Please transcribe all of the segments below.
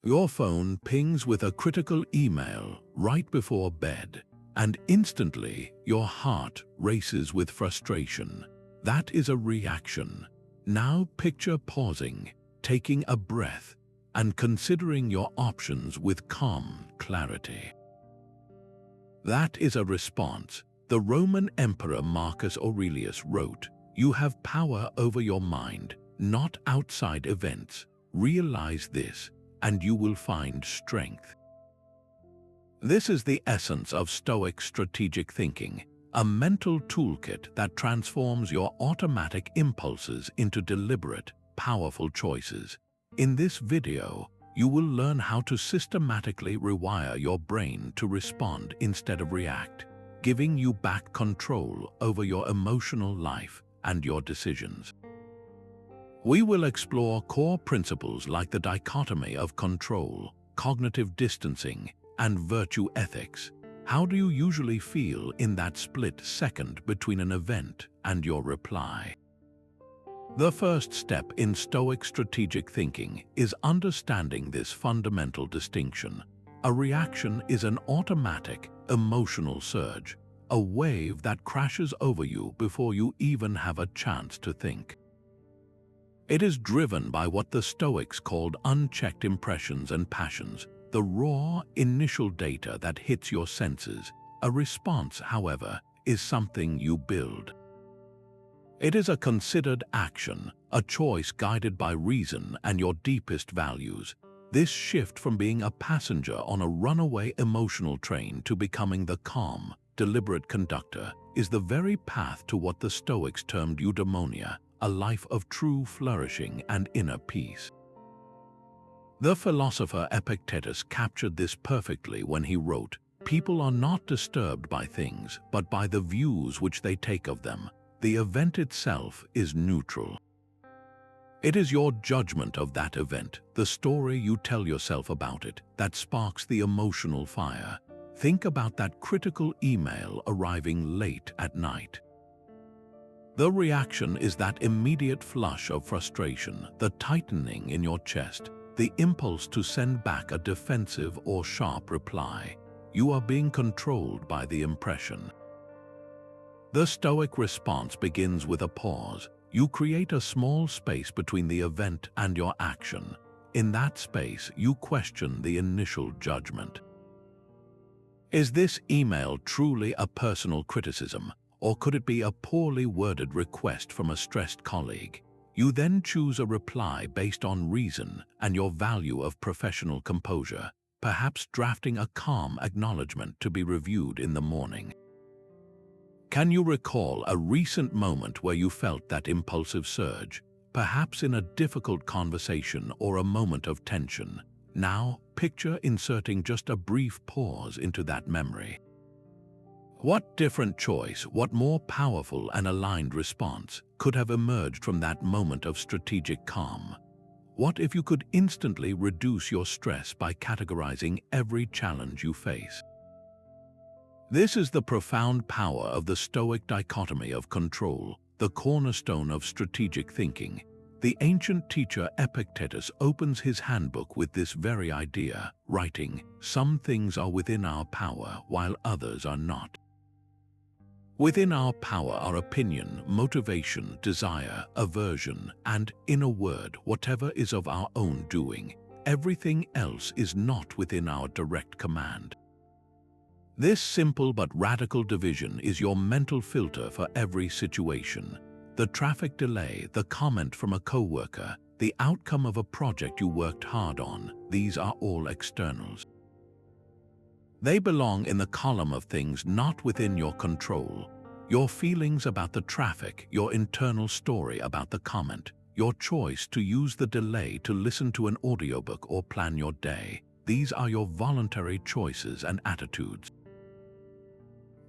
Your phone pings with a critical email right before bed, and instantly your heart races with frustration. That is a reaction. Now picture pausing, taking a breath, and considering your options with calm clarity. That is a response. The Roman Emperor Marcus Aurelius wrote, "You have power over your mind, not outside events. Realize this, and you will find strength." This is the essence of Stoic strategic thinking, a mental toolkit that transforms your automatic impulses into deliberate, powerful choices. In this video, you will learn how to systematically rewire your brain to respond instead of react, giving you back control over your emotional life and your decisions. We will explore core principles like the dichotomy of control, cognitive distancing, and virtue ethics. How do you usually feel in that split second between an event and your reply? The first step in Stoic strategic thinking is understanding this fundamental distinction. A reaction is an automatic, emotional surge, a wave that crashes over you before you even have a chance to think. It is driven by what the Stoics called unchecked impressions and passions, the raw, initial data that hits your senses. A response, however, is something you build. It is a considered action, a choice guided by reason and your deepest values. This shift from being a passenger on a runaway emotional train to becoming the calm, deliberate conductor is the very path to what the Stoics termed eudaimonia, a life of true flourishing and inner peace. The philosopher Epictetus captured this perfectly when he wrote, "People are not disturbed by things, but by the views which they take of them. The event itself is neutral." It is your judgment of that event, the story you tell yourself about it, that sparks the emotional fire. Think about that critical email arriving late at night. The reaction is that immediate flush of frustration, the tightening in your chest, the impulse to send back a defensive or sharp reply. You are being controlled by the impression. The Stoic response begins with a pause. You create a small space between the event and your action. In that space, you question the initial judgment. Is this email truly a personal criticism, or could it be a poorly worded request from a stressed colleague? You then choose a reply based on reason and your value of professional composure, perhaps drafting a calm acknowledgement to be reviewed in the morning. Can you recall a recent moment where you felt that impulsive surge, perhaps in a difficult conversation or a moment of tension? Now, picture inserting just a brief pause into that memory. What different choice, what more powerful and aligned response could have emerged from that moment of strategic calm? What if you could instantly reduce your stress by categorizing every challenge you face? This is the profound power of the Stoic dichotomy of control, the cornerstone of strategic thinking. The ancient teacher Epictetus opens his handbook with this very idea, writing, "Some things are within our power, while others are not." Within our power are opinion, motivation, desire, aversion, and, in a word, whatever is of our own doing. Everything else is not within our direct command. This simple but radical division is your mental filter for every situation. The traffic delay, the comment from a coworker, the outcome of a project you worked hard on, these are all externals. They belong in the column of things not within your control. Your feelings about the traffic, your internal story about the comment, your choice to use the delay to listen to an audiobook or plan your day, these are your voluntary choices and attitudes.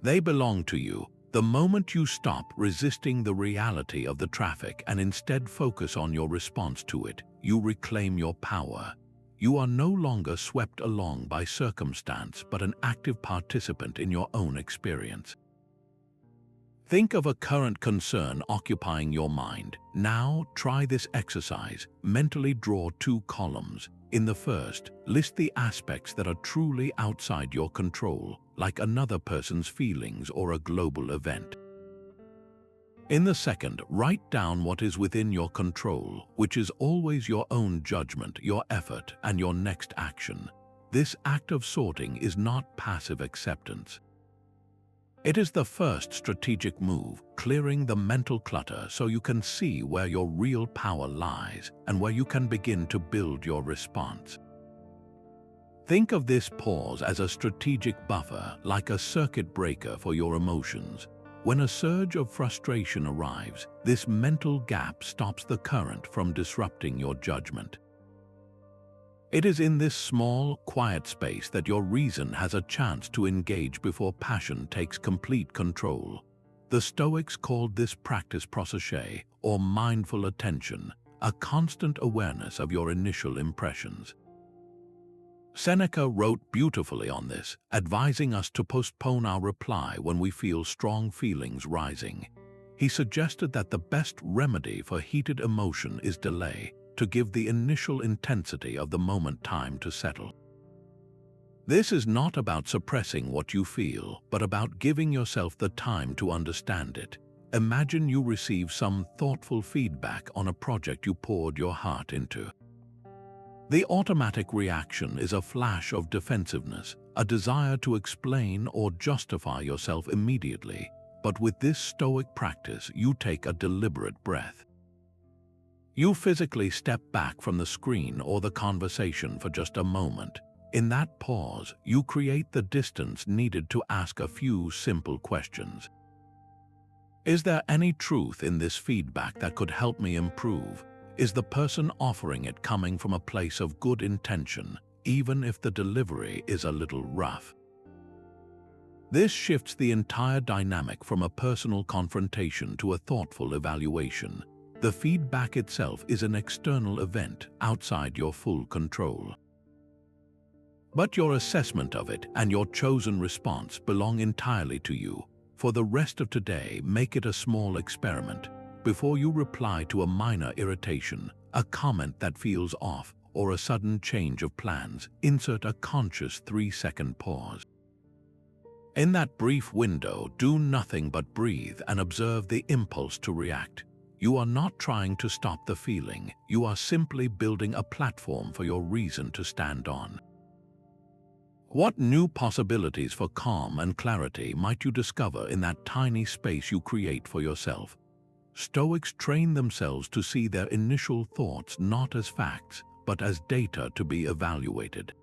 They belong to you. The moment you stop resisting the reality of the traffic and instead focus on your response to it, you reclaim your power. You are no longer swept along by circumstance but an active participant in your own experience. Think of a current concern occupying your mind. Now try this exercise. Mentally draw two columns. In the first, list the aspects that are truly outside your control, like another person's feelings or a global event. In the second, write down what is within your control, which is always your own judgment, your effort, and your next action. This act of sorting is not passive acceptance. It is the first strategic move, clearing the mental clutter so you can see where your real power lies and where you can begin to build your response. Think of this pause as a strategic buffer, like a circuit breaker for your emotions. When a surge of frustration arrives, this mental gap stops the current from disrupting your judgment. It is in this small, quiet space that your reason has a chance to engage before passion takes complete control. The Stoics called this practice proseuche, or mindful attention, a constant awareness of your initial impressions. Seneca wrote beautifully on this, advising us to postpone our reply when we feel strong feelings rising. He suggested that the best remedy for heated emotion is delay, to give the initial intensity of the moment time to settle. This is not about suppressing what you feel, but about giving yourself the time to understand it. Imagine you receive some thoughtful feedback on a project you poured your heart into. The automatic reaction is a flash of defensiveness, a desire to explain or justify yourself immediately. But with this Stoic practice, you take a deliberate breath. You physically step back from the screen or the conversation for just a moment. In that pause, you create the distance needed to ask a few simple questions. Is there any truth in this feedback that could help me improve? Is the person offering it coming from a place of good intention, even if the delivery is a little rough? This shifts the entire dynamic from a personal confrontation to a thoughtful evaluation. The feedback itself is an external event outside your full control. But your assessment of it and your chosen response belong entirely to you. For the rest of today, make it a small experiment. Before you reply to a minor irritation, a comment that feels off, or a sudden change of plans, insert a conscious 3-second pause. In that brief window, do nothing but breathe and observe the impulse to react. You are not trying to stop the feeling, you are simply building a platform for your reason to stand on. What new possibilities for calm and clarity might you discover in that tiny space you create for yourself? Stoics train themselves to see their initial thoughts not as facts, but as data to be evaluated.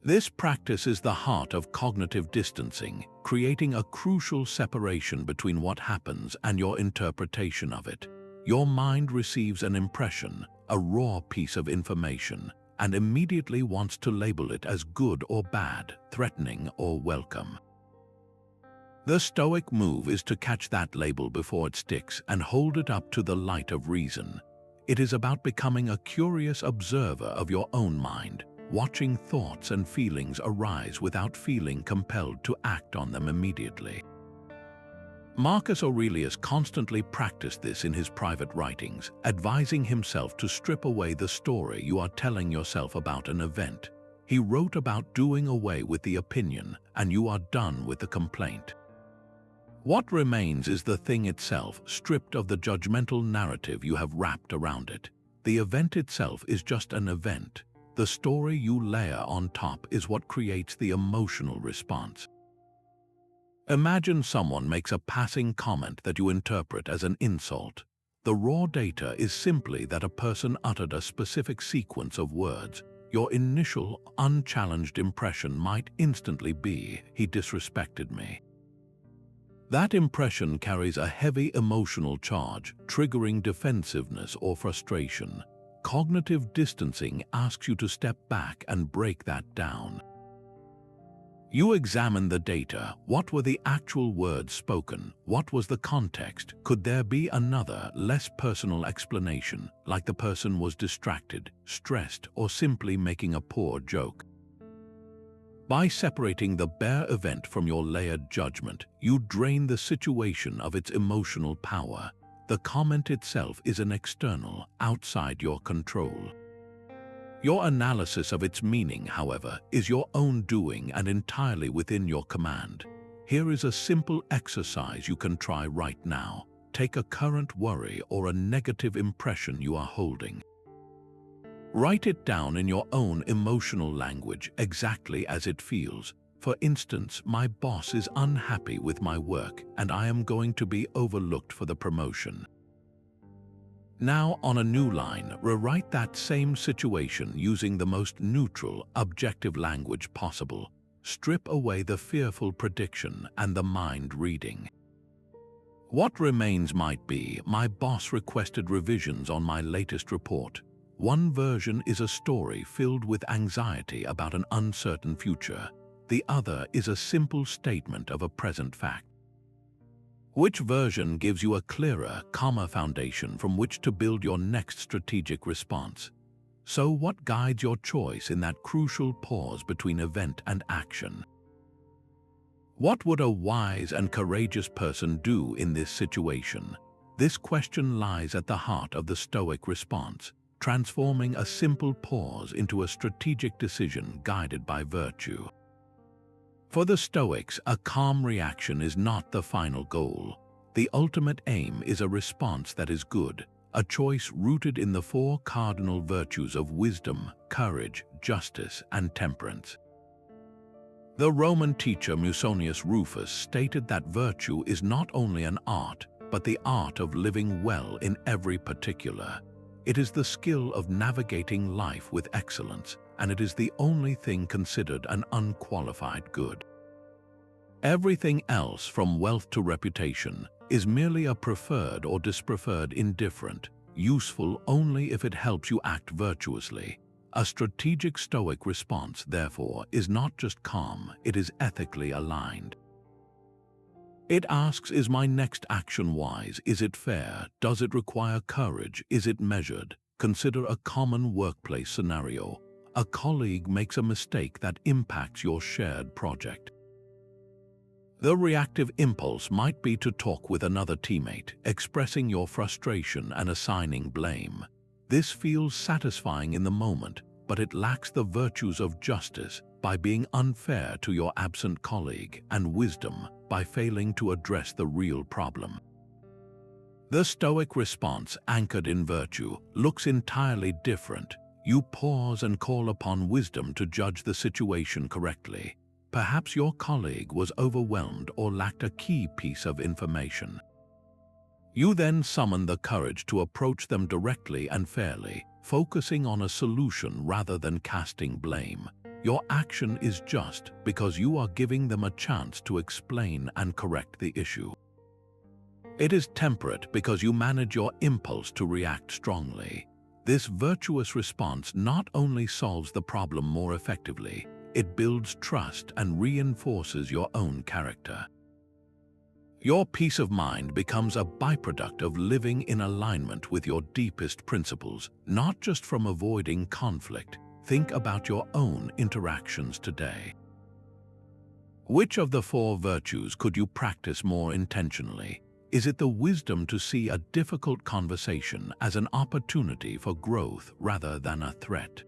This practice is the heart of cognitive distancing, creating a crucial separation between what happens and your interpretation of it. Your mind receives an impression, a raw piece of information, and immediately wants to label it as good or bad, threatening or welcome. The Stoic move is to catch that label before it sticks and hold it up to the light of reason. It is about becoming a curious observer of your own mind, watching thoughts and feelings arise without feeling compelled to act on them immediately. Marcus Aurelius constantly practiced this in his private writings, advising himself to strip away the story you are telling yourself about an event. He wrote about doing away with the opinion, and you are done with the complaint. What remains is the thing itself, stripped of the judgmental narrative you have wrapped around it. The event itself is just an event. The story you layer on top is what creates the emotional response. Imagine someone makes a passing comment that you interpret as an insult. The raw data is simply that a person uttered a specific sequence of words. Your initial, unchallenged impression might instantly be, "He disrespected me." That impression carries a heavy emotional charge, triggering defensiveness or frustration. Cognitive distancing asks you to step back and break that down. You examine the data. What were the actual words spoken? What was the context? Could there be another, less personal explanation, like the person was distracted, stressed, or simply making a poor joke? By separating the bare event from your layered judgment, you drain the situation of its emotional power. The comment itself is an external, outside your control. Your analysis of its meaning, however, is your own doing and entirely within your command. Here is a simple exercise you can try right now. Take a current worry or a negative impression you are holding. Write it down in your own emotional language exactly as it feels. For instance, my boss is unhappy with my work and I am going to be overlooked for the promotion. Now, on a new line, rewrite that same situation using the most neutral, objective language possible. Strip away the fearful prediction and the mind reading. What remains might be, my boss requested revisions on my latest report. One version is a story filled with anxiety about an uncertain future. The other is a simple statement of a present fact. Which version gives you a clearer, calmer foundation from which to build your next strategic response? So what guides your choice in that crucial pause between event and action? What would a wise and courageous person do in this situation? This question lies at the heart of the Stoic response, transforming a simple pause into a strategic decision guided by virtue. For the Stoics, a calm reaction is not the final goal. The ultimate aim is a response that is good, a choice rooted in the four cardinal virtues of wisdom, courage, justice, and temperance. The Roman teacher Musonius Rufus stated that virtue is not only an art, but the art of living well in every particular. It is the skill of navigating life with excellence, and it is the only thing considered an unqualified good. Everything else, from wealth to reputation, is merely a preferred or dispreferred indifferent, useful only if it helps you act virtuously. A strategic Stoic response, therefore, is not just calm, it is ethically aligned. It asks, is my next action wise? Is it fair? Does it require courage? Is it measured? Consider a common workplace scenario. A colleague makes a mistake that impacts your shared project. The reactive impulse might be to talk with another teammate, expressing your frustration and assigning blame. This feels satisfying in the moment, but it lacks the virtues of justice by being unfair to your absent colleague, and wisdom by failing to address the real problem. The Stoic response, anchored in virtue, looks entirely different. You pause and call upon wisdom to judge the situation correctly. Perhaps your colleague was overwhelmed or lacked a key piece of information. You then summon the courage to approach them directly and fairly, focusing on a solution rather than casting blame. Your action is just because you are giving them a chance to explain and correct the issue. It is temperate because you manage your impulse to react strongly. This virtuous response not only solves the problem more effectively, it builds trust and reinforces your own character. Your peace of mind becomes a byproduct of living in alignment with your deepest principles, not just from avoiding conflict. Think about your own interactions today. Which of the four virtues could you practice more intentionally? Is it the wisdom to see a difficult conversation as an opportunity for growth rather than a threat?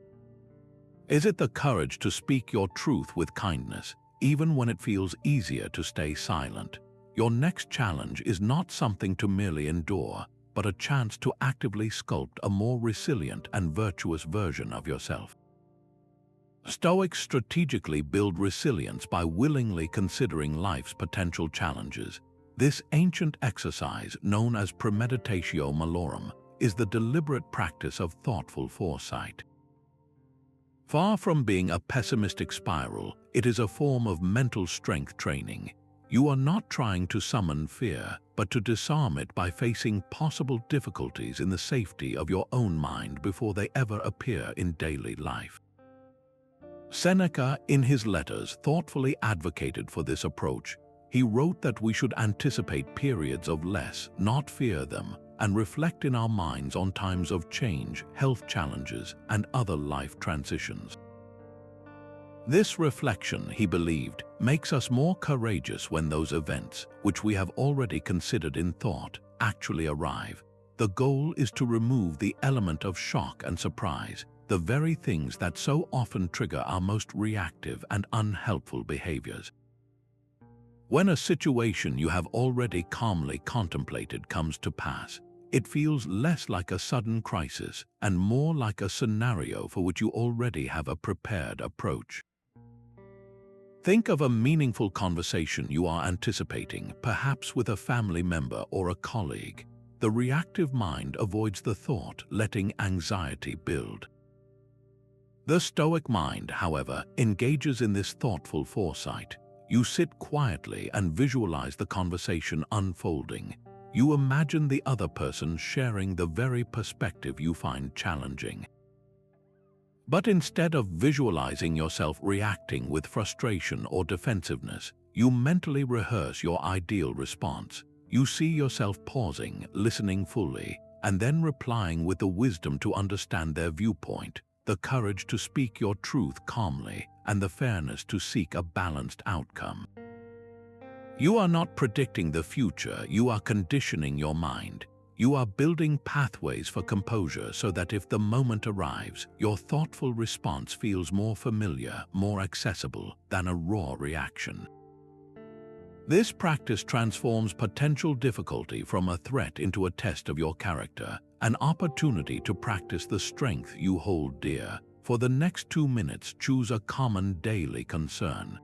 Is it the courage to speak your truth with kindness, even when it feels easier to stay silent? Your next challenge is not something to merely endure, but a chance to actively sculpt a more resilient and virtuous version of yourself. Stoics strategically build resilience by willingly considering life's potential challenges. This ancient exercise, known as Premeditatio malorum, is the deliberate practice of thoughtful foresight. Far from being a pessimistic spiral, it is a form of mental strength training. You are not trying to summon fear, but to disarm it by facing possible difficulties in the safety of your own mind before they ever appear in daily life. Seneca, in his letters, thoughtfully advocated for this approach. He wrote that we should anticipate periods of less, not fear them, and reflect in our minds on times of change, health challenges, and other life transitions. This reflection, he believed, makes us more courageous when those events, which we have already considered in thought, actually arrive. The goal is to remove the element of shock and surprise, the very things that so often trigger our most reactive and unhelpful behaviors. When a situation you have already calmly contemplated comes to pass, it feels less like a sudden crisis and more like a scenario for which you already have a prepared approach. Think of a meaningful conversation you are anticipating, perhaps with a family member or a colleague. The reactive mind avoids the thought, letting anxiety build. The Stoic mind, however, engages in this thoughtful foresight. You sit quietly and visualize the conversation unfolding. You imagine the other person sharing the very perspective you find challenging. But instead of visualizing yourself reacting with frustration or defensiveness, you mentally rehearse your ideal response. You see yourself pausing, listening fully, and then replying with the wisdom to understand their viewpoint, the courage to speak your truth calmly, and the fairness to seek a balanced outcome. You are not predicting the future, you are conditioning your mind. You are building pathways for composure so that if the moment arrives, your thoughtful response feels more familiar, more accessible than a raw reaction. This practice transforms potential difficulty from a threat into a test of your character, an opportunity to practice the strength you hold dear. For the next 2 minutes, choose a common daily concern.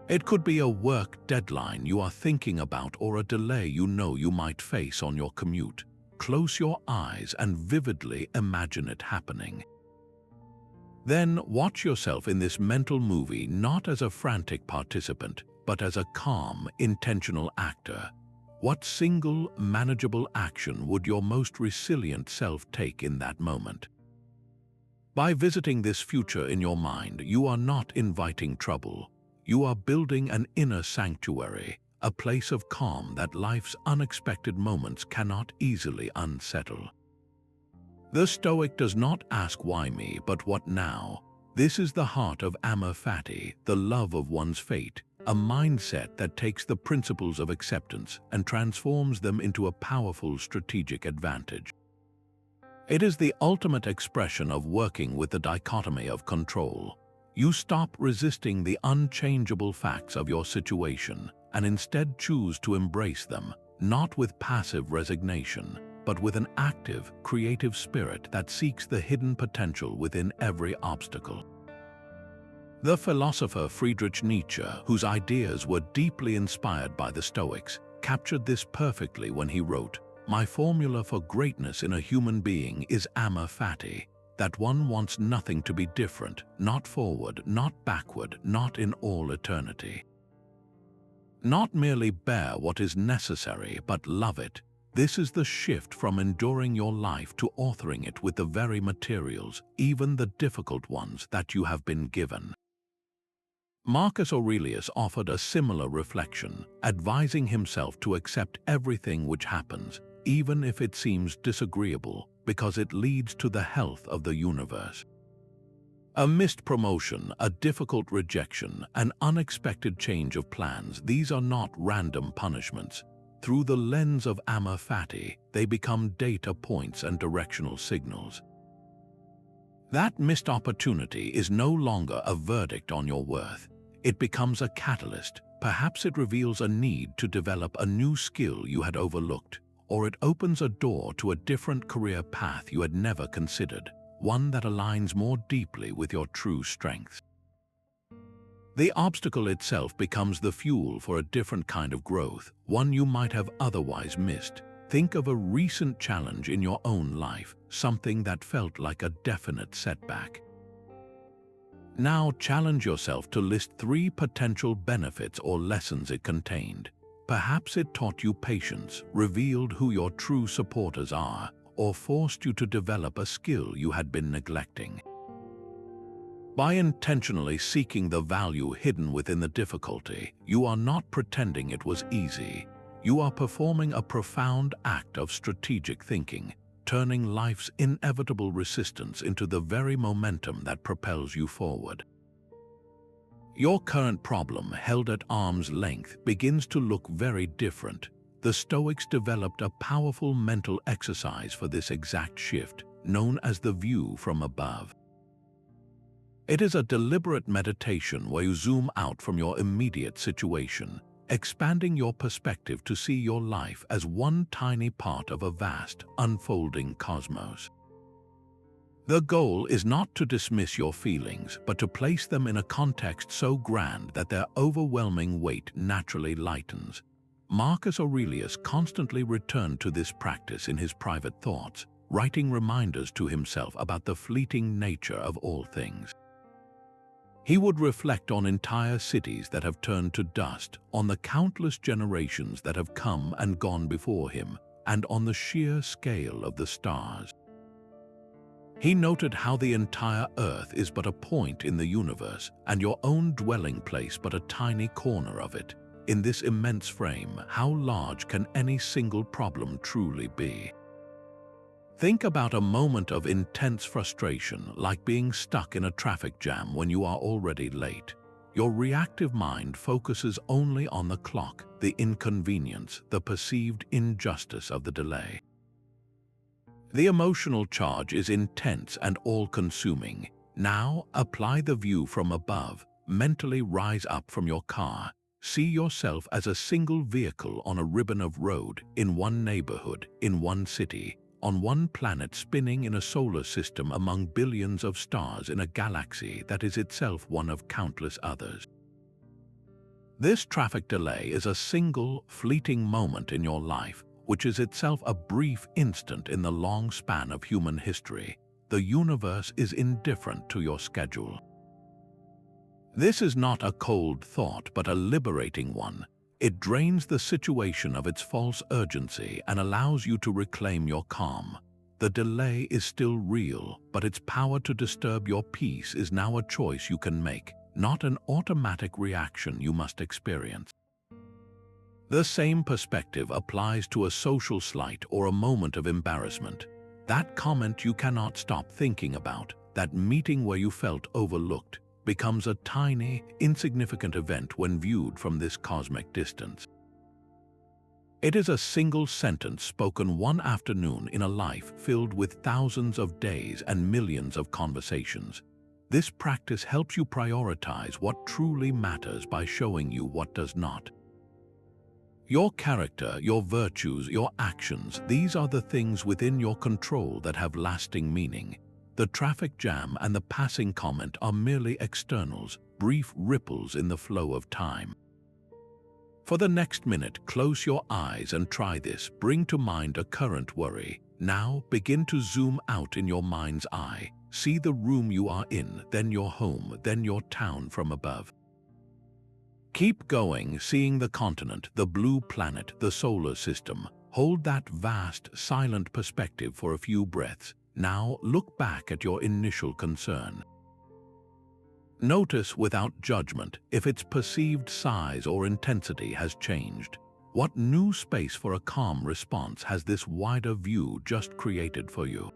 It could be a work deadline you are thinking about or a delay you know you might face on your commute. Close your eyes and vividly imagine it happening. Then watch yourself in this mental movie not as a frantic participant, but as a calm, intentional actor. What single, manageable action would your most resilient self take in that moment? By visiting this future in your mind, you are not inviting trouble. You are building an inner sanctuary, a place of calm that life's unexpected moments cannot easily unsettle. The Stoic does not ask why me, but what now? This is the heart of amor fati, the love of one's fate, a mindset that takes the principles of acceptance and transforms them into a powerful strategic advantage. It is the ultimate expression of working with the dichotomy of control. You stop resisting the unchangeable facts of your situation and instead choose to embrace them, not with passive resignation, but with an active, creative spirit that seeks the hidden potential within every obstacle. The philosopher Friedrich Nietzsche, whose ideas were deeply inspired by the Stoics, captured this perfectly when he wrote, "My formula for greatness in a human being is amor fati, that one wants nothing to be different, not forward, not backward, not in all eternity. Not merely bear what is necessary, but love it. This is the shift from enduring your life to authoring it with the very materials, even the difficult ones, that you have been given." Marcus Aurelius offered a similar reflection, advising himself to accept everything which happens, even if it seems disagreeable, because it leads to the health of the universe. A missed promotion, a difficult rejection, an unexpected change of plans, these are not random punishments. Through the lens of amor fati, they become data points and directional signals. That missed opportunity is no longer a verdict on your worth. It becomes a catalyst. Perhaps it reveals a need to develop a new skill you had overlooked, or it opens a door to a different career path you had never considered, one that aligns more deeply with your true strengths. The obstacle itself becomes the fuel for a different kind of growth, one you might have otherwise missed. Think of a recent challenge in your own life, something that felt like a definite setback. Now challenge yourself to list 3 potential benefits or lessons it contained. Perhaps it taught you patience, revealed who your true supporters are, or forced you to develop a skill you had been neglecting. By intentionally seeking the value hidden within the difficulty, you are not pretending it was easy. You are performing a profound act of strategic thinking, turning life's inevitable resistance into the very momentum that propels you forward. Your current problem, held at arm's length, begins to look very different. The Stoics developed a powerful mental exercise for this exact shift. known as the view from above. It is a deliberate meditation where you zoom out from your immediate situation, expanding your perspective to see your life as one tiny part of a vast, unfolding cosmos. The goal is not to dismiss your feelings, but to place them in a context so grand that their overwhelming weight naturally lightens. Marcus Aurelius constantly returned to this practice in his private thoughts, writing reminders to himself about the fleeting nature of all things. He would reflect on entire cities that have turned to dust, on the countless generations that have come and gone before him, and on the sheer scale of the stars. He noted how the entire earth is but a point in the universe, and your own dwelling place but a tiny corner of it. In this immense frame, how large can any single problem truly be? Think about a moment of intense frustration, like being stuck in a traffic jam when you are already late. Your reactive mind focuses only on the clock, the inconvenience, the perceived injustice of the delay. The emotional charge is intense and all-consuming. Now, apply the view from above. Mentally rise up from your car. See yourself as a single vehicle on a ribbon of road, in one neighborhood, in one city, on one planet spinning in a solar system among billions of stars in a galaxy that is itself one of countless others. This traffic delay is a single, fleeting moment in your life, which is itself a brief instant in the long span of human history. The universe is indifferent to your schedule. This is not a cold thought, but a liberating one. It drains the situation of its false urgency and allows you to reclaim your calm. The delay is still real, but its power to disturb your peace is now a choice you can make, not an automatic reaction you must experience. The same perspective applies to a social slight or a moment of embarrassment. That comment you cannot stop thinking about, that meeting where you felt overlooked, becomes a tiny, insignificant event when viewed from this cosmic distance. It is a single sentence spoken one afternoon in a life filled with thousands of days and millions of conversations. This practice helps you prioritize what truly matters by showing you what does not. Your character, your virtues, your actions, these are the things within your control that have lasting meaning. The traffic jam and the passing comment are merely externals, brief ripples in the flow of time. For the next minute, close your eyes and try this. Bring to mind a current worry. Now begin to zoom out in your mind's eye. See the room you are in, then your home, then your town from above. Keep going, seeing the continent, the blue planet, the solar system. Hold that vast, silent perspective for a few breaths. Now look back at your initial concern. Notice without judgment if its perceived size or intensity has changed. What new space for a calm response has this wider view just created for you?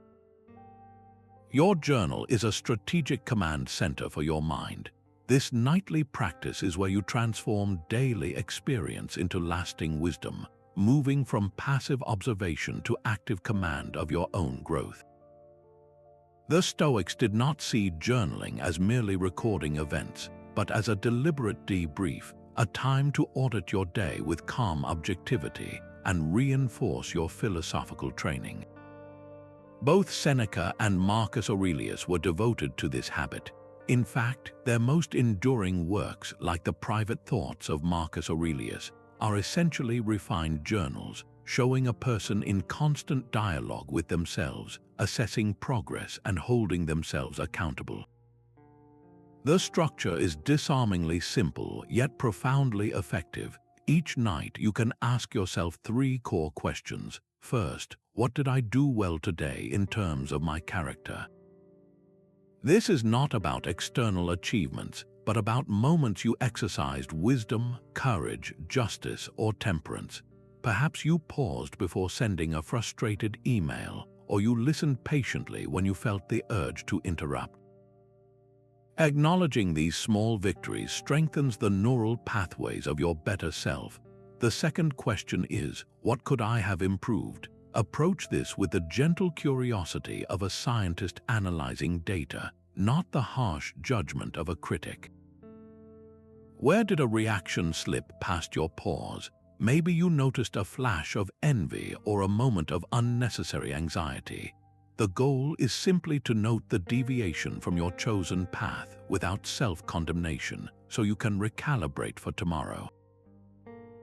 Your journal is a strategic command center for your mind. This nightly practice is where you transform daily experience into lasting wisdom, moving from passive observation to active command of your own growth. The Stoics did not see journaling as merely recording events, but as a deliberate debrief, a time to audit your day with calm objectivity and reinforce your philosophical training. Both Seneca and Marcus Aurelius were devoted to this habit. In fact, their most enduring works, like the Private Thoughts of Marcus Aurelius, are essentially refined journals, showing a person in constant dialogue with themselves, assessing progress and holding themselves accountable. The structure is disarmingly simple, yet profoundly effective. Each night you can ask yourself 3 core questions. First, what did I do well today in terms of my character? This is not about external achievements, but about moments you exercised wisdom, courage, justice, or temperance. Perhaps you paused before sending a frustrated email, or you listened patiently when you felt the urge to interrupt. Acknowledging these small victories strengthens the neural pathways of your better self. The second question is, what could I have improved? Approach this with the gentle curiosity of a scientist analyzing data, not the harsh judgment of a critic. Where did a reaction slip past your pores? Maybe you noticed a flash of envy or a moment of unnecessary anxiety. The goal is simply to note the deviation from your chosen path without self-condemnation, so you can recalibrate for tomorrow.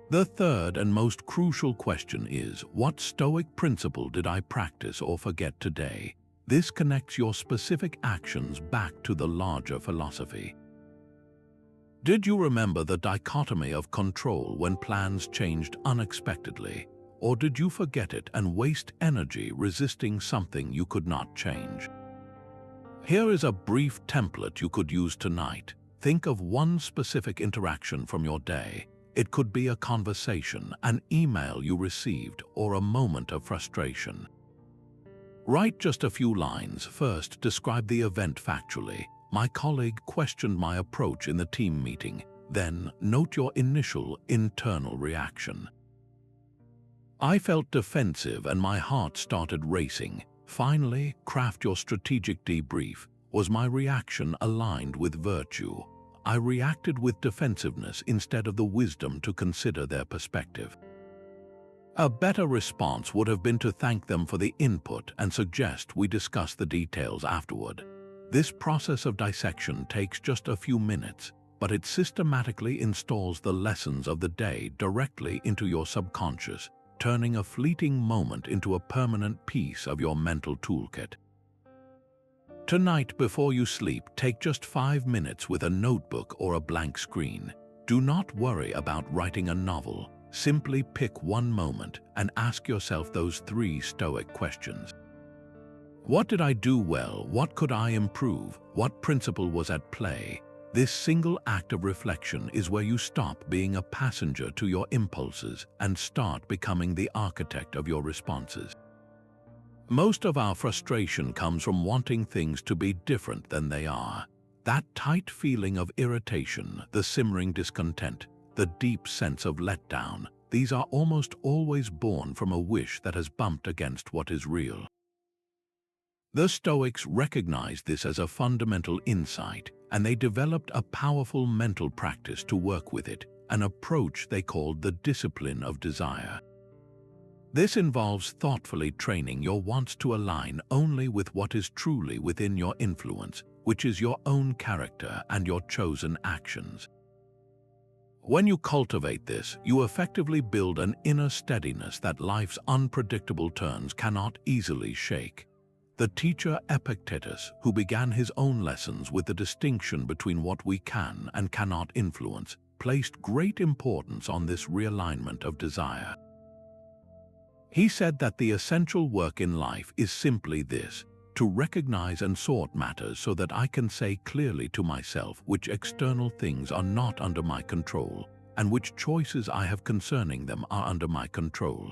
The third and most crucial question is, what Stoic principle did I practice or forget today? This connects your specific actions back to the larger philosophy. Did you remember the dichotomy of control when plans changed unexpectedly? Or did you forget it and waste energy resisting something you could not change? Here is a brief template you could use tonight. Think of one specific interaction from your day. It could be a conversation, an email you received, or a moment of frustration. Write just a few lines. First, describe the event factually. My colleague questioned my approach in the team meeting. Then, note your initial internal reaction. I felt defensive and my heart started racing. Finally, craft your strategic debrief. Was my reaction aligned with virtue? I reacted with defensiveness instead of the wisdom to consider their perspective. A better response would have been to thank them for the input and suggest we discuss the details afterward. This process of dissection takes just a few minutes, but it systematically installs the lessons of the day directly into your subconscious, turning a fleeting moment into a permanent piece of your mental toolkit. Tonight, before you sleep, take just 5 minutes with a notebook or a blank screen. Do not worry about writing a novel. Simply pick one moment and ask yourself those 3 Stoic questions. What did I do well? What could I improve? What principle was at play? This single act of reflection is where you stop being a passenger to your impulses and start becoming the architect of your responses. Most of our frustration comes from wanting things to be different than they are. That tight feeling of irritation, the simmering discontent, the deep sense of letdown, these are almost always born from a wish that has bumped against what is real. The Stoics recognized this as a fundamental insight, and they developed a powerful mental practice to work with it, an approach they called the discipline of desire. This involves thoughtfully training your wants to align only with what is truly within your influence, which is your own character and your chosen actions. When you cultivate this, you effectively build an inner steadiness that life's unpredictable turns cannot easily shake. The teacher Epictetus, who began his own lessons with the distinction between what we can and cannot influence, placed great importance on this realignment of desire. He said that the essential work in life is simply this: to recognize and sort matters so that I can say clearly to myself which external things are not under my control, and which choices I have concerning them are under my control.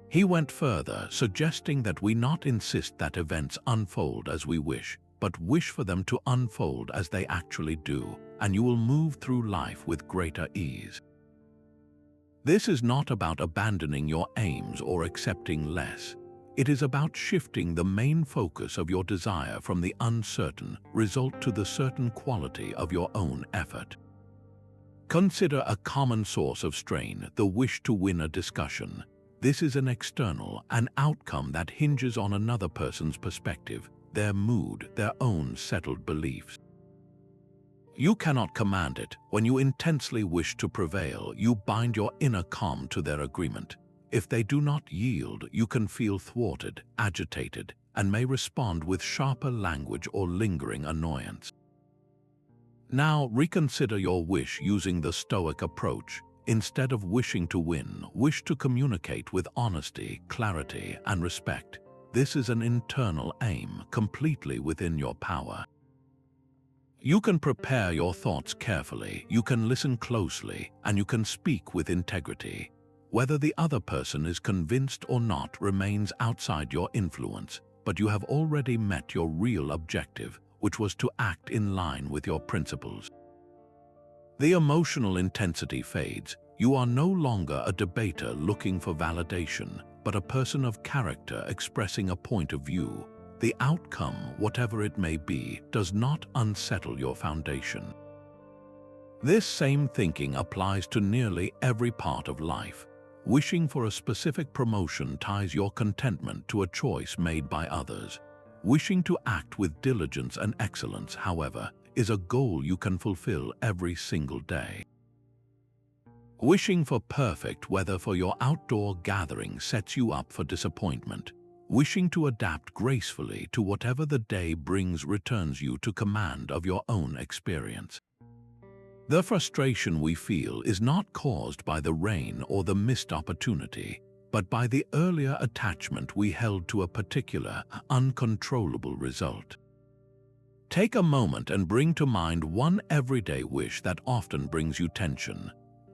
He went further, suggesting that we not insist that events unfold as we wish, but wish for them to unfold as they actually do, and you will move through life with greater ease. This is not about abandoning your aims or accepting less. It is about shifting the main focus of your desire from the uncertain result to the certain quality of your own effort. Consider a common source of strain, the wish to win a discussion. This is an external, an outcome that hinges on another person's perspective, their mood, their own settled beliefs. You cannot command it. When you intensely wish to prevail, you bind your inner calm to their agreement. If they do not yield, you can feel thwarted, agitated, and may respond with sharper language or lingering annoyance. Now reconsider your wish using the Stoic approach. Instead of wishing to win, wish to communicate with honesty, clarity, and respect. This is an internal aim, completely within your power. You can prepare your thoughts carefully, you can listen closely, and you can speak with integrity. Whether the other person is convinced or not remains outside your influence, but you have already met your real objective, which was to act in line with your principles. The emotional intensity fades, You are no longer a debater looking for validation, but a person of character expressing a point of view. The outcome, whatever it may be, does not unsettle your foundation. This same thinking applies to nearly every part of life. Wishing for a specific promotion ties your contentment to a choice made by others. Wishing to act with diligence and excellence, however, is a goal you can fulfill every single day. Wishing for perfect weather for your outdoor gathering sets you up for disappointment. Wishing to adapt gracefully to whatever the day brings returns you to command of your own experience. The frustration we feel is not caused by the rain or the missed opportunity, but by the earlier attachment we held to a particular, uncontrollable result. Take a moment and bring to mind one everyday wish that often brings you tension.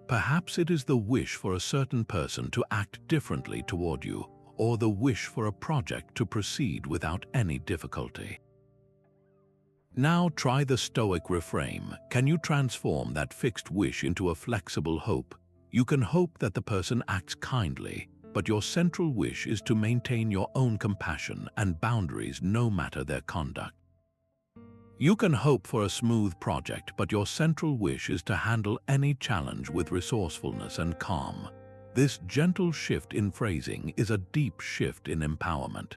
Perhaps it is the wish for a certain person to act differently toward you, or the wish for a project to proceed without any difficulty. Now try the Stoic reframe. Can you transform that fixed wish into a flexible hope? You can hope that the person acts kindly, but your central wish is to maintain your own compassion and boundaries no matter their conduct. You can hope for a smooth project, but your central wish is to handle any challenge with resourcefulness and calm. This gentle shift in phrasing is a deep shift in empowerment.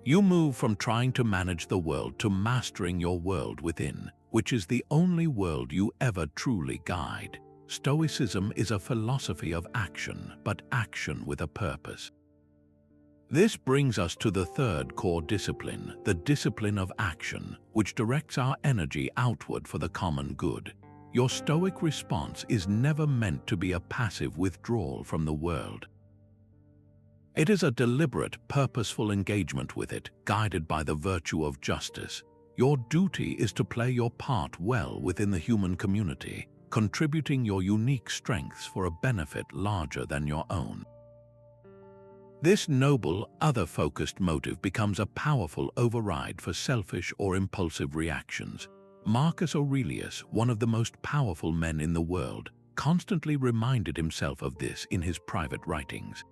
You move from trying to manage the world to mastering your world within, which is the only world you ever truly guide. Stoicism is a philosophy of action, but action with a purpose. This brings us to the third core discipline, the discipline of action, which directs our energy outward for the common good. Your Stoic response is never meant to be a passive withdrawal from the world. It is a deliberate, purposeful engagement with it, guided by the virtue of justice. Your duty is to play your part well within the human community, contributing your unique strengths for a benefit larger than your own. This noble, other-focused motive becomes a powerful override for selfish or impulsive reactions. Marcus Aurelius, one of the most powerful men in the world, constantly reminded himself of this in his private writings.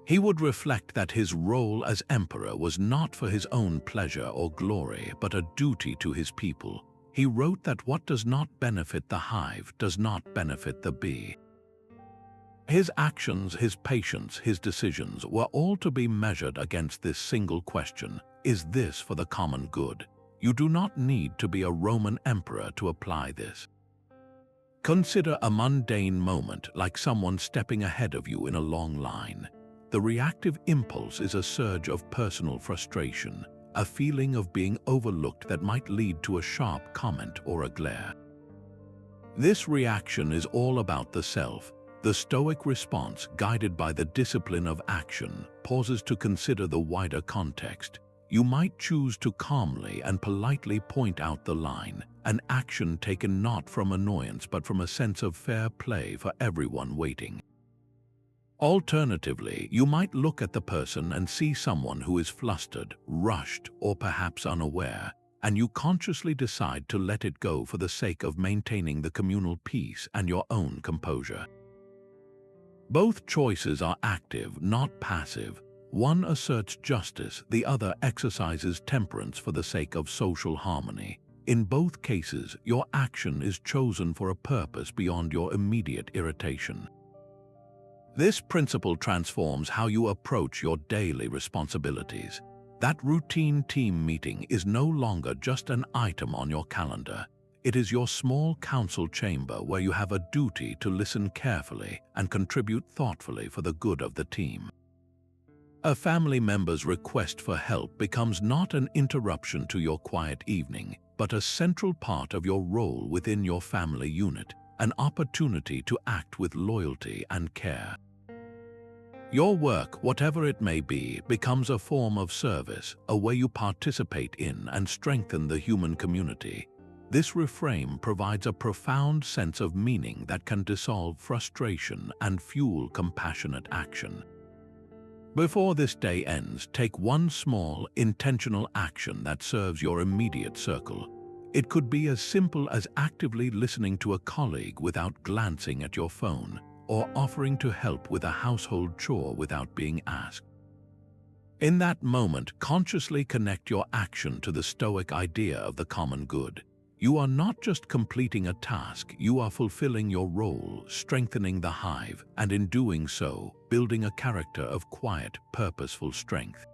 He would reflect that his role as emperor was not for his own pleasure or glory, but a duty to his people. He wrote that what does not benefit the hive does not benefit the bee. His actions, his patience, his decisions were all to be measured against this single question: is this for the common good? You do not need to be a Roman emperor to apply this. Consider a mundane moment, like someone stepping ahead of you in a long line. The reactive impulse is a surge of personal frustration, a feeling of being overlooked that might lead to a sharp comment or a glare. This reaction is all about the self. The Stoic response, guided by the discipline of action, pauses to consider the wider context. You might choose to calmly and politely point out the line, an action taken not from annoyance but from a sense of fair play for everyone waiting. Alternatively, you might look at the person and see someone who is flustered, rushed, or perhaps unaware, and you consciously decide to let it go for the sake of maintaining the communal peace and your own composure. Both choices are active, not passive. One asserts justice, the other exercises temperance for the sake of social harmony. In both cases, your action is chosen for a purpose beyond your immediate irritation. This principle transforms how you approach your daily responsibilities. That routine team meeting is no longer just an item on your calendar. It is your small council chamber where you have a duty to listen carefully and contribute thoughtfully for the good of the team. A family member's request for help becomes not an interruption to your quiet evening, but a central part of your role within your family unit, an opportunity to act with loyalty and care. Your work, whatever it may be, becomes a form of service, a way you participate in and strengthen the human community. This reframe provides a profound sense of meaning that can dissolve frustration and fuel compassionate action. Before this day ends, take one small, intentional action that serves your immediate circle. It could be as simple as actively listening to a colleague without glancing at your phone, or offering to help with a household chore without being asked. In that moment, consciously connect your action to the Stoic idea of the common good. You are not just completing a task, you are fulfilling your role, strengthening the hive, and in doing so, building a character of quiet, purposeful strength.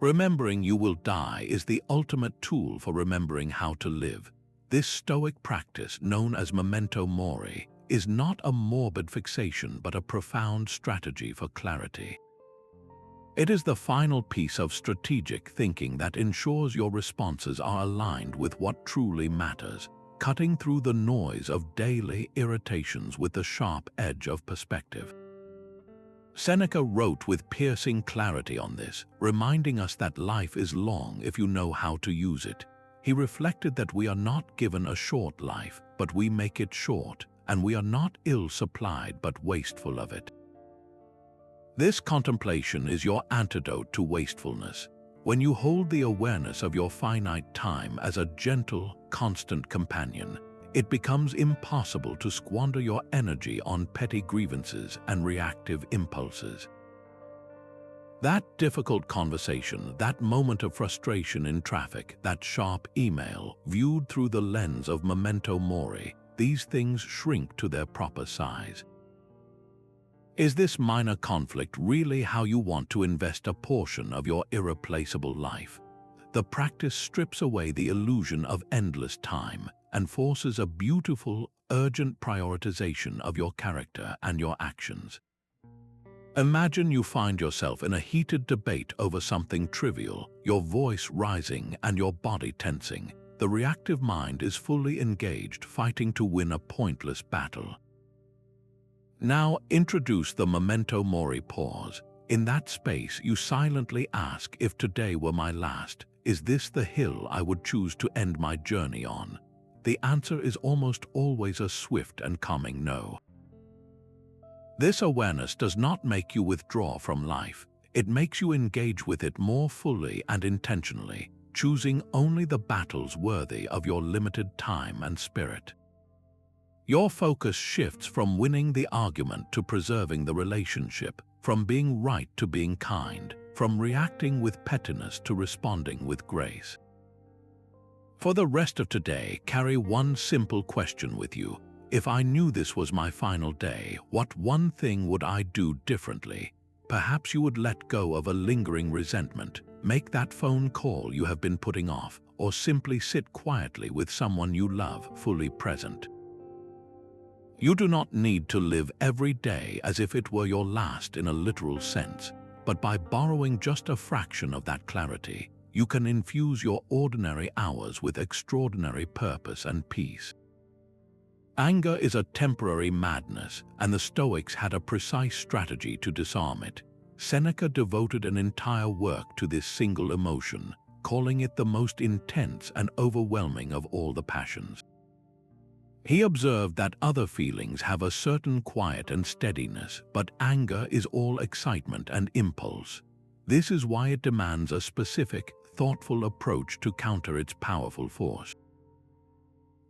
Remembering you will die is the ultimate tool for remembering how to live. This Stoic practice, known as memento mori, is not a morbid fixation but a profound strategy for clarity. It is the final piece of strategic thinking that ensures your responses are aligned with what truly matters, cutting through the noise of daily irritations with the sharp edge of perspective. Seneca wrote with piercing clarity on this, reminding us that life is long if you know how to use it. He reflected that we are not given a short life, but we make it short, and we are not ill-supplied but wasteful of it. This contemplation is your antidote to wastefulness. When you hold the awareness of your finite time as a gentle, constant companion, it becomes impossible to squander your energy on petty grievances and reactive impulses. That difficult conversation, that moment of frustration in traffic, that sharp email, viewed through the lens of memento mori, these things shrink to their proper size. Is this minor conflict really how you want to invest a portion of your irreplaceable life? The practice strips away the illusion of endless time and forces a beautiful, urgent prioritization of your character and your actions. Imagine you find yourself in a heated debate over something trivial, your voice rising and your body tensing. The reactive mind is fully engaged, fighting to win a pointless battle. Now introduce the memento mori pause. In that space, you silently ask, if today were my last, is this the hill I would choose to end my journey on? The answer is almost always a swift and calming no. This awareness does not make you withdraw from life. It makes you engage with it more fully and intentionally, choosing only the battles worthy of your limited time and spirit. Your focus shifts from winning the argument to preserving the relationship, from being right to being kind, from reacting with pettiness to responding with grace. For the rest of today, carry one simple question with you. If I knew this was my final day, what one thing would I do differently? Perhaps you would let go of a lingering resentment, make that phone call you have been putting off, or simply sit quietly with someone you love, fully present. You do not need to live every day as if it were your last in a literal sense, but by borrowing just a fraction of that clarity, you can infuse your ordinary hours with extraordinary purpose and peace. Anger is a temporary madness, and the Stoics had a precise strategy to disarm it. Seneca devoted an entire work to this single emotion, calling it the most intense and overwhelming of all the passions. He observed that other feelings have a certain quiet and steadiness, but anger is all excitement and impulse. This is why it demands a specific, thoughtful approach to counter its powerful force.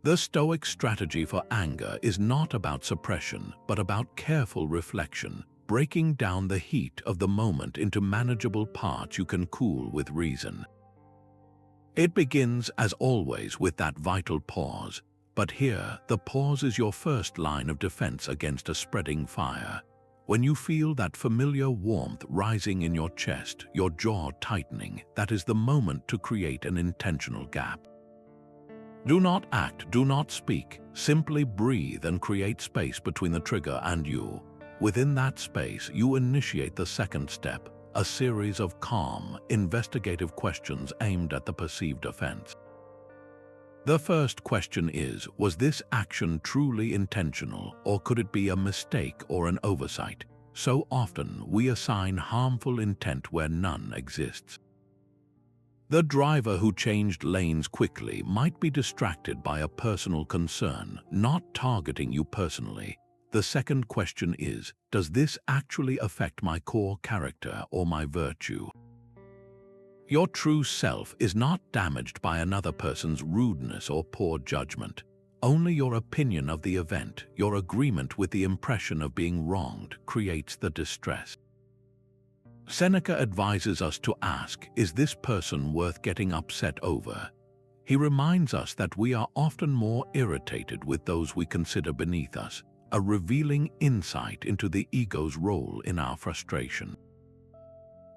The Stoic strategy for anger is not about suppression, but about careful reflection, breaking down the heat of the moment into manageable parts you can cool with reason. It begins, as always, with that vital pause. But here, the pause is your first line of defense against a spreading fire. When you feel that familiar warmth rising in your chest, your jaw tightening, that is the moment to create an intentional gap. Do not act, do not speak, simply breathe and create space between the trigger and you. Within that space, you initiate the second step, a series of calm, investigative questions aimed at the perceived offense. The first question is, was this action truly intentional, or could it be a mistake or an oversight? So often, we assign harmful intent where none exists. The driver who changed lanes quickly might be distracted by a personal concern, not targeting you personally. The second question is, does this actually affect my core character or my virtue? Your true self is not damaged by another person's rudeness or poor judgment. Only your opinion of the event, your agreement with the impression of being wronged, creates the distress. Seneca advises us to ask, is this person worth getting upset over? He reminds us that we are often more irritated with those we consider beneath us, a revealing insight into the ego's role in our frustration.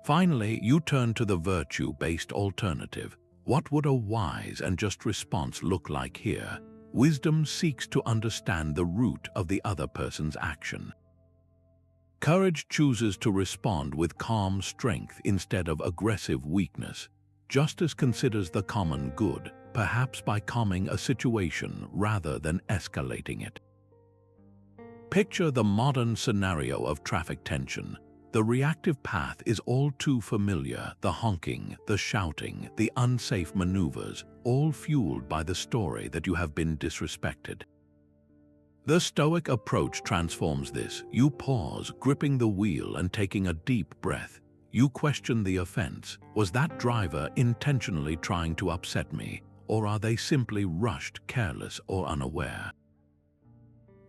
Finally, you turn to the virtue-based alternative. What would a wise and just response look like here? Wisdom seeks to understand the root of the other person's action. Courage chooses to respond with calm strength instead of aggressive weakness. Justice considers the common good, perhaps by calming a situation rather than escalating it. Picture the modern scenario of traffic tension. The reactive path is all too familiar, the honking, the shouting, the unsafe maneuvers, all fueled by the story that you have been disrespected. The Stoic approach transforms this. You pause, gripping the wheel and taking a deep breath. You question the offense. Was that driver intentionally trying to upset me, or are they simply rushed, careless, or unaware?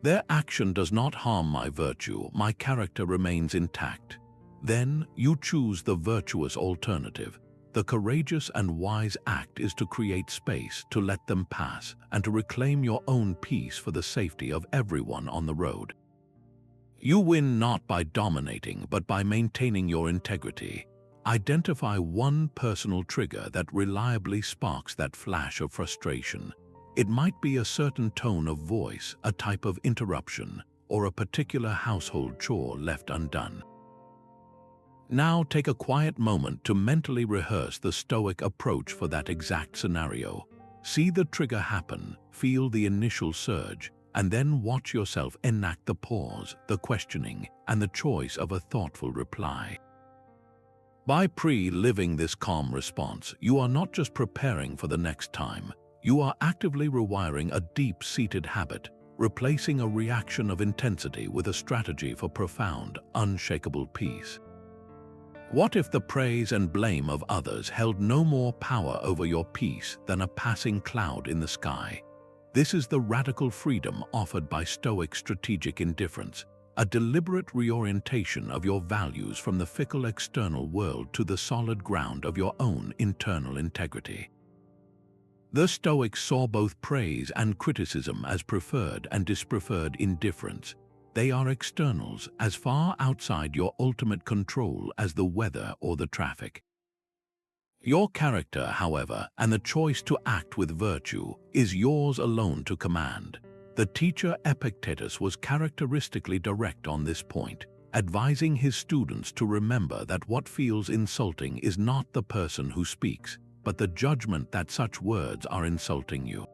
Their action does not harm my virtue, my character remains intact. Then you choose the virtuous alternative. The courageous and wise act is to create space, to let them pass, and to reclaim your own peace for the safety of everyone on the road. You win not by dominating, but by maintaining your integrity. Identify one personal trigger that reliably sparks that flash of frustration. It might be a certain tone of voice, a type of interruption, or a particular household chore left undone. Now take a quiet moment to mentally rehearse the Stoic approach for that exact scenario. See the trigger happen, feel the initial surge, and then watch yourself enact the pause, the questioning, and the choice of a thoughtful reply. By pre-living this calm response, you are not just preparing for the next time, you are actively rewiring a deep-seated habit, replacing a reaction of intensity with a strategy for profound, unshakable peace. What if the praise and blame of others held no more power over your peace than a passing cloud in the sky? This is the radical freedom offered by Stoic strategic indifference, a deliberate reorientation of your values from the fickle external world to the solid ground of your own internal integrity. The Stoics saw both praise and criticism as preferred and dispreferred indifference. They are externals, as far outside your ultimate control as the weather or the traffic. Your character, however, and the choice to act with virtue, is yours alone to command. The teacher Epictetus was characteristically direct on this point, advising his students to remember that what feels insulting is not the person who speaks, but the judgment that such words are insulting you.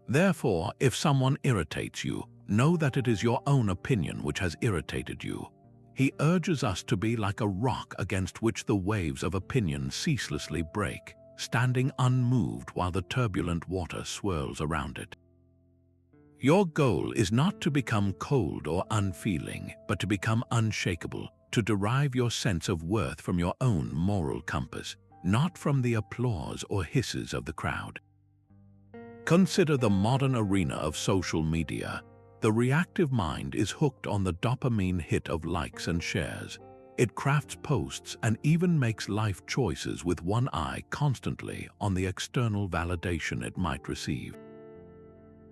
Therefore, if someone irritates you, know that it is your own opinion which has irritated you. He urges us to be like a rock against which the waves of opinion ceaselessly break, standing unmoved while the turbulent water swirls around it. Your goal is not to become cold or unfeeling, but to become unshakable, to derive your sense of worth from your own moral compass, not from the applause or hisses of the crowd. Consider the modern arena of social media. The reactive mind is hooked on the dopamine hit of likes and shares. It crafts posts and even makes life choices with one eye constantly on the external validation it might receive.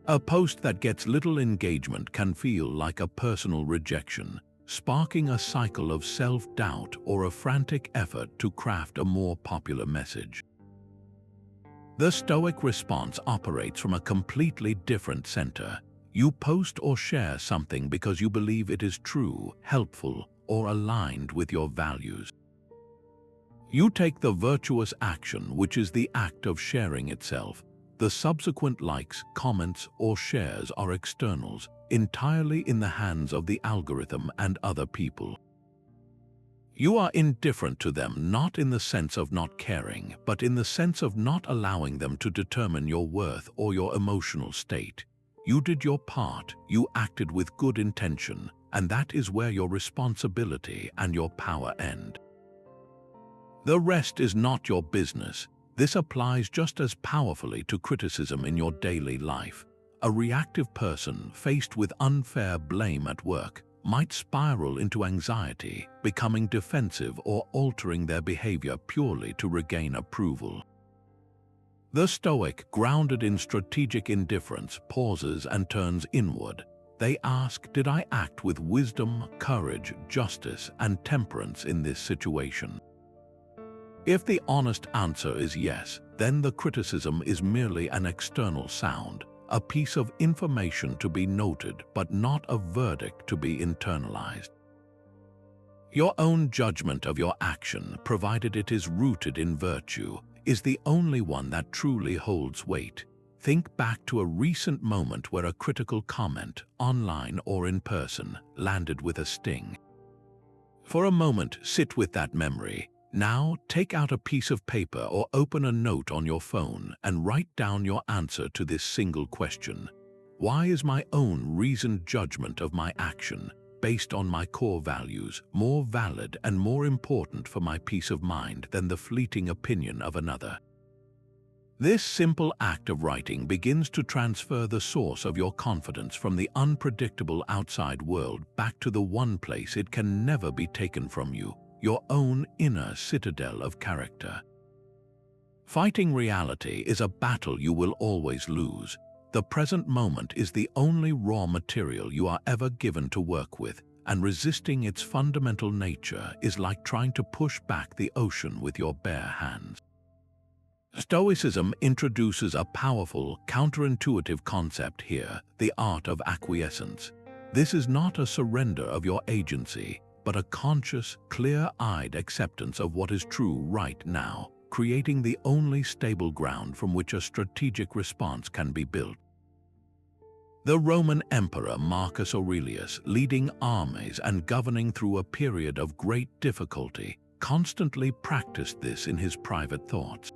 A post that gets little engagement can feel like a personal rejection, sparking a cycle of self-doubt or a frantic effort to craft a more popular message. The Stoic response operates from a completely different center. You post or share something because you believe it is true, helpful, or aligned with your values. You take the virtuous action, which is the act of sharing itself. The subsequent likes, comments, or shares are externals, entirely in the hands of the algorithm and other people. You are indifferent to them not in the sense of not caring, but in the sense of not allowing them to determine your worth or your emotional state. You did your part, you acted with good intention, and that is where your responsibility and your power end. The rest is not your business. This applies just as powerfully to criticism in your daily life. A reactive person faced with unfair blame at work might spiral into anxiety, becoming defensive or altering their behavior purely to regain approval. The Stoic, grounded in strategic indifference, pauses and turns inward. They ask, did I act with wisdom, courage, justice, and temperance in this situation? If the honest answer is yes, then the criticism is merely an external sound, a piece of information to be noted but not a verdict to be internalized. Your own judgment of your action, provided it is rooted in virtue, is the only one that truly holds weight. Think back to a recent moment where a critical comment, online or in person, landed with a sting. For a moment, sit with that memory. Now, take out a piece of paper or open a note on your phone and write down your answer to this single question. Why is my own reasoned judgment of my action, based on my core values, more valid and more important for my peace of mind than the fleeting opinion of another? This simple act of writing begins to transfer the source of your confidence from the unpredictable outside world back to the one place it can never be taken from you, your own inner citadel of character. Fighting reality is a battle you will always lose. The present moment is the only raw material you are ever given to work with, and resisting its fundamental nature is like trying to push back the ocean with your bare hands. Stoicism introduces a powerful, counterintuitive concept here, the art of acquiescence. This is not a surrender of your agency, but a conscious, clear-eyed acceptance of what is true right now, creating the only stable ground from which a strategic response can be built. The Roman Emperor Marcus Aurelius, leading armies and governing through a period of great difficulty, constantly practiced this in his private thoughts.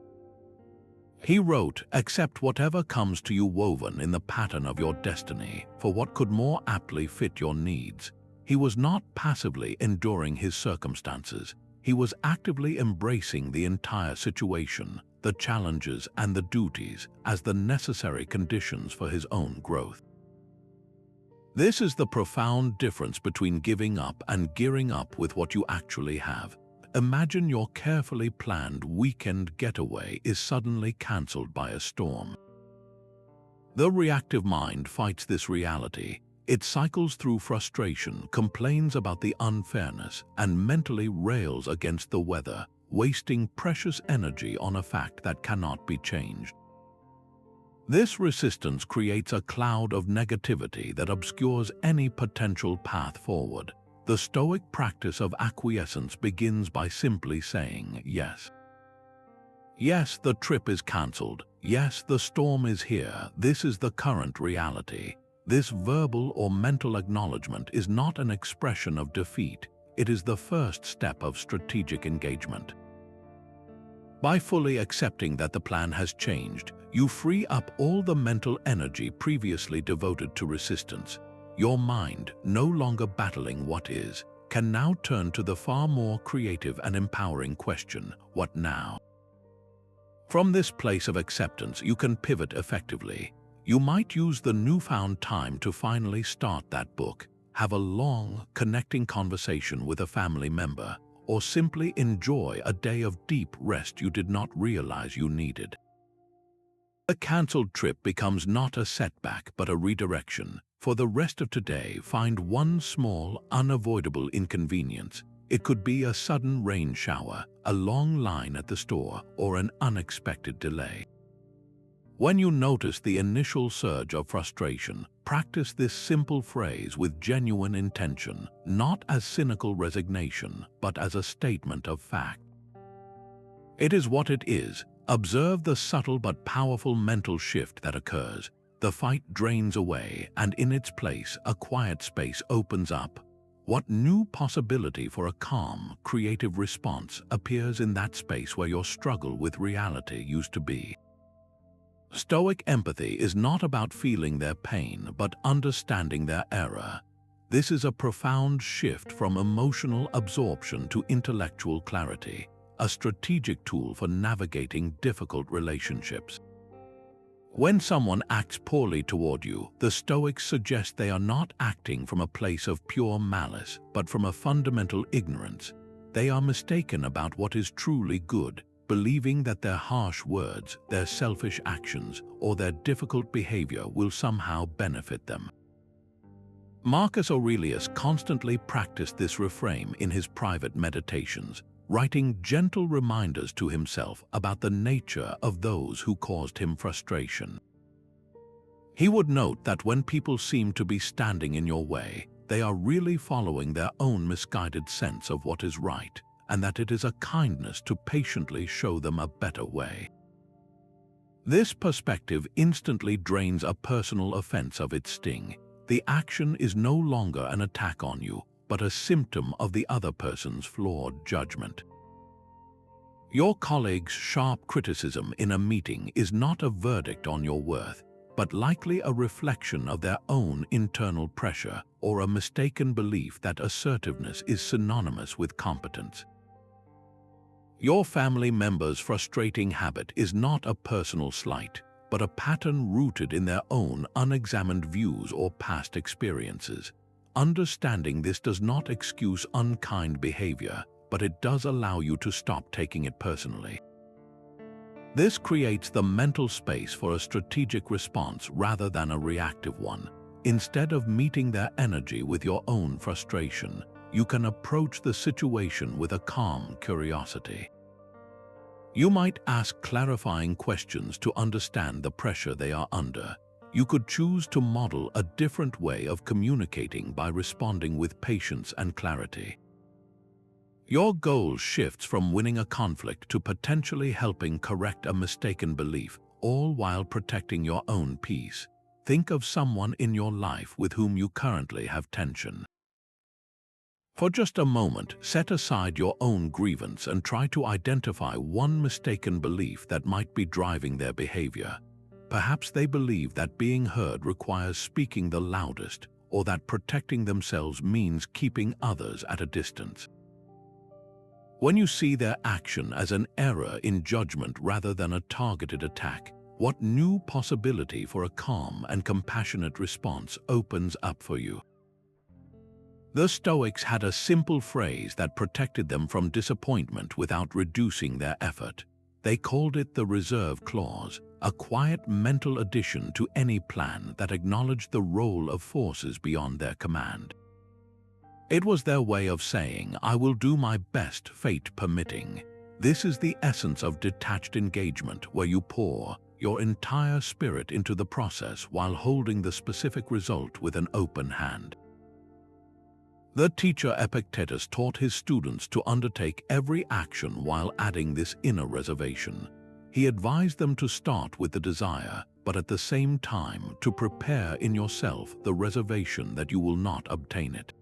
He wrote, "Accept whatever comes to you woven in the pattern of your destiny, for what could more aptly fit your needs." He was not passively enduring his circumstances. He was actively embracing the entire situation, the challenges and the duties, as the necessary conditions for his own growth. This is the profound difference between giving up and gearing up with what you actually have. Imagine your carefully planned weekend getaway is suddenly cancelled by a storm. The reactive mind fights this reality. It cycles through frustration, complains about the unfairness, and mentally rails against the weather, wasting precious energy on a fact that cannot be changed. This resistance creates a cloud of negativity that obscures any potential path forward. The Stoic practice of acquiescence begins by simply saying yes. Yes, the trip is cancelled. Yes, the storm is here. This is the current reality. This verbal or mental acknowledgement is not an expression of defeat. It is the first step of strategic engagement. By fully accepting that the plan has changed, you free up all the mental energy previously devoted to resistance. Your mind, no longer battling what is, can now turn to the far more creative and empowering question, what now? From this place of acceptance, you can pivot effectively. You might use the newfound time to finally start that book, have a long, connecting conversation with a family member, or simply enjoy a day of deep rest you did not realize you needed. The cancelled trip becomes not a setback but a redirection. For the rest of today, find one small, unavoidable inconvenience. It could be a sudden rain shower, a long line at the store, or an unexpected delay. When you notice the initial surge of frustration, practice this simple phrase with genuine intention, not as cynical resignation, but as a statement of fact. It is what it is. Observe the subtle but powerful mental shift that occurs. The fight drains away, and in its place, a quiet space opens up. What new possibility for a calm, creative response appears in that space where your struggle with reality used to be? Stoic empathy is not about feeling their pain, but understanding their error. This is a profound shift from emotional absorption to intellectual clarity. a strategic tool for navigating difficult relationships. When someone acts poorly toward you, the Stoics suggest they are not acting from a place of pure malice, but from a fundamental ignorance. They are mistaken about what is truly good, believing that their harsh words, their selfish actions, or their difficult behavior will somehow benefit them. Marcus Aurelius constantly practiced this refrain in his private meditations, writing gentle reminders to himself about the nature of those who caused him frustration. He would note that when people seem to be standing in your way, they are really following their own misguided sense of what is right, and that it is a kindness to patiently show them a better way. This perspective instantly drains a personal offense of its sting. The action is no longer an attack on you, but a symptom of the other person's flawed judgment. Your colleague's sharp criticism in a meeting is not a verdict on your worth, but likely a reflection of their own internal pressure or a mistaken belief that assertiveness is synonymous with competence. Your family member's frustrating habit is not a personal slight, but a pattern rooted in their own unexamined views or past experiences. Understanding this does not excuse unkind behavior, but it does allow you to stop taking it personally. This creates the mental space for a strategic response rather than a reactive one. Instead of meeting their energy with your own frustration, you can approach the situation with a calm curiosity. You might ask clarifying questions to understand the pressure they are under. You could choose to model a different way of communicating by responding with patience and clarity. Your goal shifts from winning a conflict to potentially helping correct a mistaken belief, all while protecting your own peace. Think of someone in your life with whom you currently have tension. For just a moment, set aside your own grievance and try to identify one mistaken belief that might be driving their behavior. Perhaps they believe that being heard requires speaking the loudest, or that protecting themselves means keeping others at a distance. When you see their action as an error in judgment rather than a targeted attack, what new possibility for a calm and compassionate response opens up for you? The Stoics had a simple phrase that protected them from disappointment without reducing their effort. They called it the reserve clause, a quiet mental addition to any plan that acknowledged the role of forces beyond their command. It was their way of saying, "I will do my best, fate permitting." This is the essence of detached engagement, where you pour your entire spirit into the process while holding the specific result with an open hand. The teacher Epictetus taught his students to undertake every action while adding this inner reservation. He advised them to start with the desire, but at the same time to prepare in yourself the reservation that you will not obtain it.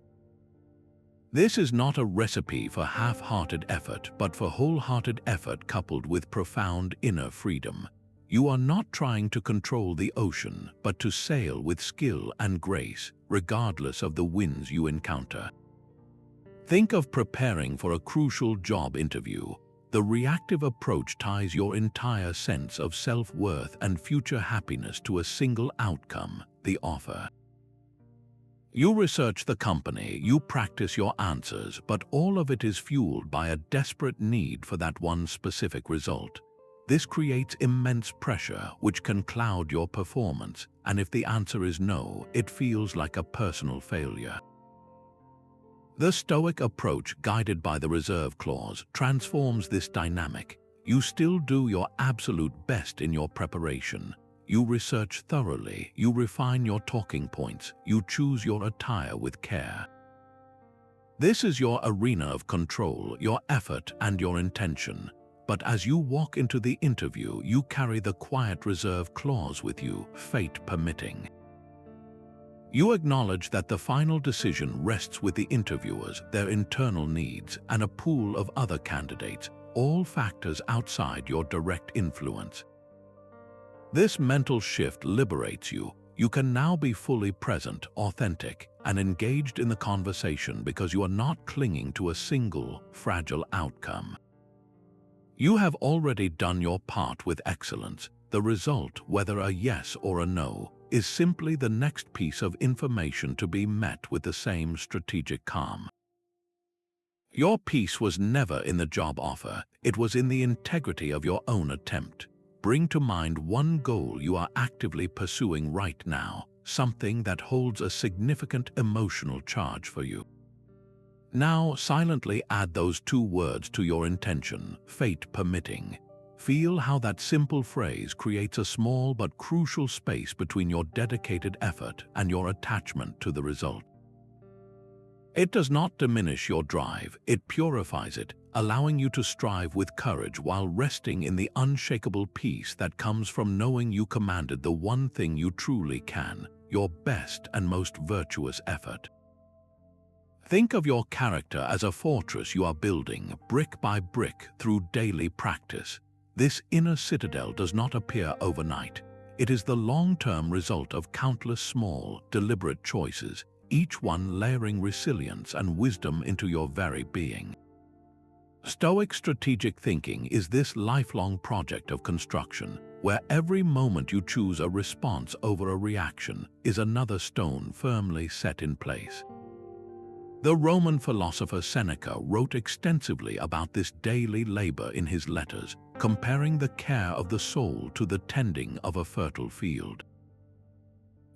This is not a recipe for half-hearted effort, but for wholehearted effort coupled with profound inner freedom. You are not trying to control the ocean, but to sail with skill and grace, regardless of the winds you encounter. Think of preparing for a crucial job interview. The reactive approach ties your entire sense of self-worth and future happiness to a single outcome, the offer. You research the company, you practice your answers, but all of it is fueled by a desperate need for that one specific result. This creates immense pressure, which can cloud your performance, and if the answer is no, it feels like a personal failure. The Stoic approach, guided by the reserve clause, transforms this dynamic. You still do your absolute best in your preparation. You research thoroughly, you refine your talking points, you choose your attire with care. This is your arena of control, your effort and your intention. But as you walk into the interview, you carry the quiet reserve clause with you, fate permitting. You acknowledge that the final decision rests with the interviewers, their internal needs, and a pool of other candidates, all factors outside your direct influence. This mental shift liberates you. You can now be fully present, authentic, and engaged in the conversation because you are not clinging to a single, fragile outcome. You have already done your part with excellence. The result, whether a yes or a no, is simply the next piece of information to be met with the same strategic calm. Your peace was never in the job offer, it was in the integrity of your own attempt. Bring to mind one goal you are actively pursuing right now, something that holds a significant emotional charge for you. Now silently add those two words to your intention, fate permitting. Feel how that simple phrase creates a small but crucial space between your dedicated effort and your attachment to the result. It does not diminish your drive, it purifies it, allowing you to strive with courage while resting in the unshakable peace that comes from knowing you commanded the one thing you truly can, your best and most virtuous effort. Think of your character as a fortress you are building, brick by brick, through daily practice. This inner citadel does not appear overnight. It is the long-term result of countless small, deliberate choices, each one layering resilience and wisdom into your very being. Stoic strategic thinking is this lifelong project of construction, where every moment you choose a response over a reaction is another stone firmly set in place. The Roman philosopher Seneca wrote extensively about this daily labor in his letters, comparing the care of the soul to the tending of a fertile field.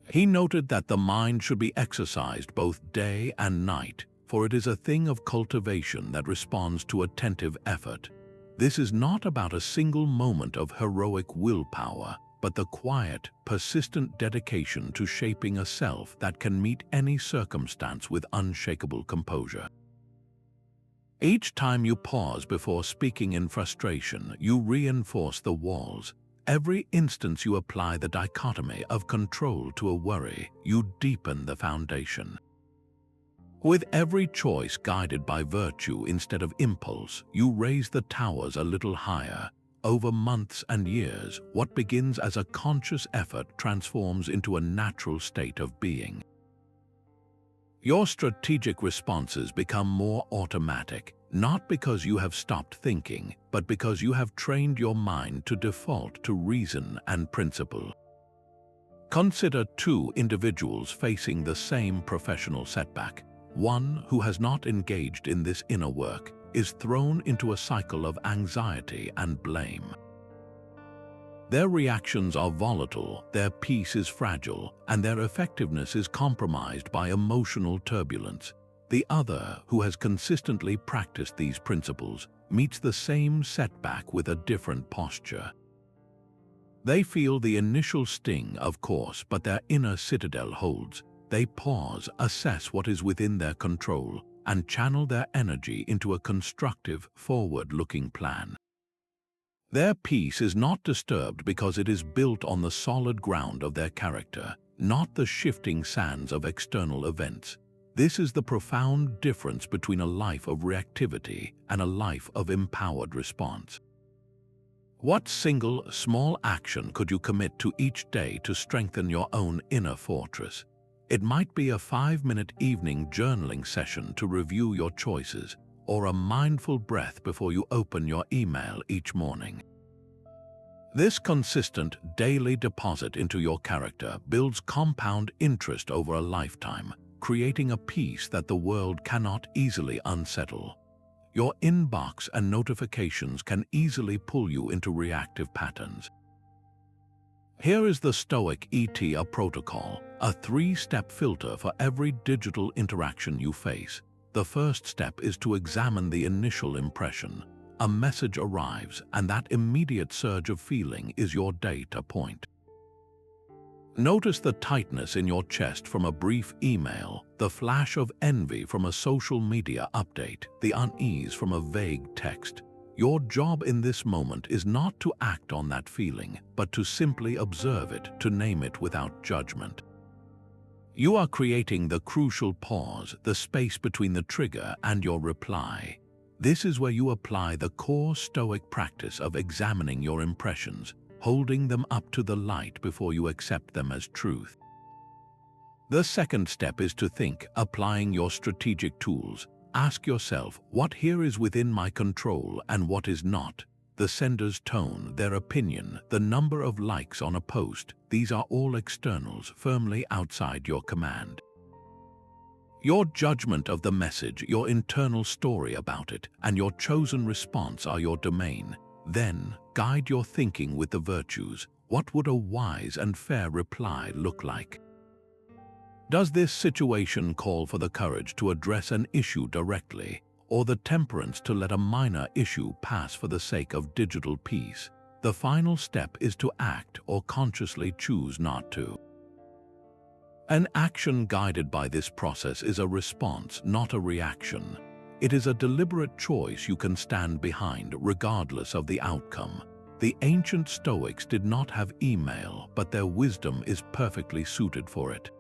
He noted that the mind should be exercised both day and night, for it is a thing of cultivation that responds to attentive effort. This is not about a single moment of heroic willpower, but the quiet, persistent dedication to shaping a self that can meet any circumstance with unshakable composure. Each time you pause before speaking in frustration, you reinforce the walls. Every instance you apply the dichotomy of control to a worry, you deepen the foundation. With every choice guided by virtue instead of impulse, you raise the towers a little higher. Over months and years, what begins as a conscious effort transforms into a natural state of being. Your strategic responses become more automatic, not because you have stopped thinking, but because you have trained your mind to default to reason and principle. Consider two individuals facing the same professional setback. One who has not engaged in this inner work is thrown into a cycle of anxiety and blame. Their reactions are volatile, their peace is fragile, and their effectiveness is compromised by emotional turbulence. The other, who has consistently practiced these principles, meets the same setback with a different posture. They feel the initial sting, of course, but their inner citadel holds. They pause, assess what is within their control, and channel their energy into a constructive, forward-looking plan. Their peace is not disturbed because it is built on the solid ground of their character, not the shifting sands of external events. This is the profound difference between a life of reactivity and a life of empowered response. What single, small action could you commit to each day to strengthen your own inner fortress? It might be a 5-minute evening journaling session to review your choices, or a mindful breath before you open your email each morning. This consistent, daily deposit into your character builds compound interest over a lifetime, creating a peace that the world cannot easily unsettle. Your inbox and notifications can easily pull you into reactive patterns. Here is the Stoic ETA protocol, a 3-step filter for every digital interaction you face. The first step is to examine the initial impression. A message arrives, and that immediate surge of feeling is your data point. Notice the tightness in your chest from a brief email, the flash of envy from a social media update, the unease from a vague text. Your job in this moment is not to act on that feeling, but to simply observe it, to name it without judgment. You are creating the crucial pause, the space between the trigger and your reply. This is where you apply the core Stoic practice of examining your impressions, holding them up to the light before you accept them as truth. The second step is to think, applying your strategic tools. Ask yourself, what here is within my control and what is not? the sender's tone, their opinion, the number of likes on a post, these are all externals firmly outside your command. Your judgment of the message, your internal story about it, and your chosen response are your domain. Then, guide your thinking with the virtues. What would a wise and fair reply look like? Does this situation call for the courage to address an issue directly, or the temperance to let a minor issue pass for the sake of digital peace? The final step is to act or consciously choose not to. An action guided by this process is a response, not a reaction. It is a deliberate choice you can stand behind regardless of the outcome. The ancient Stoics did not have email, but their wisdom is perfectly suited for it.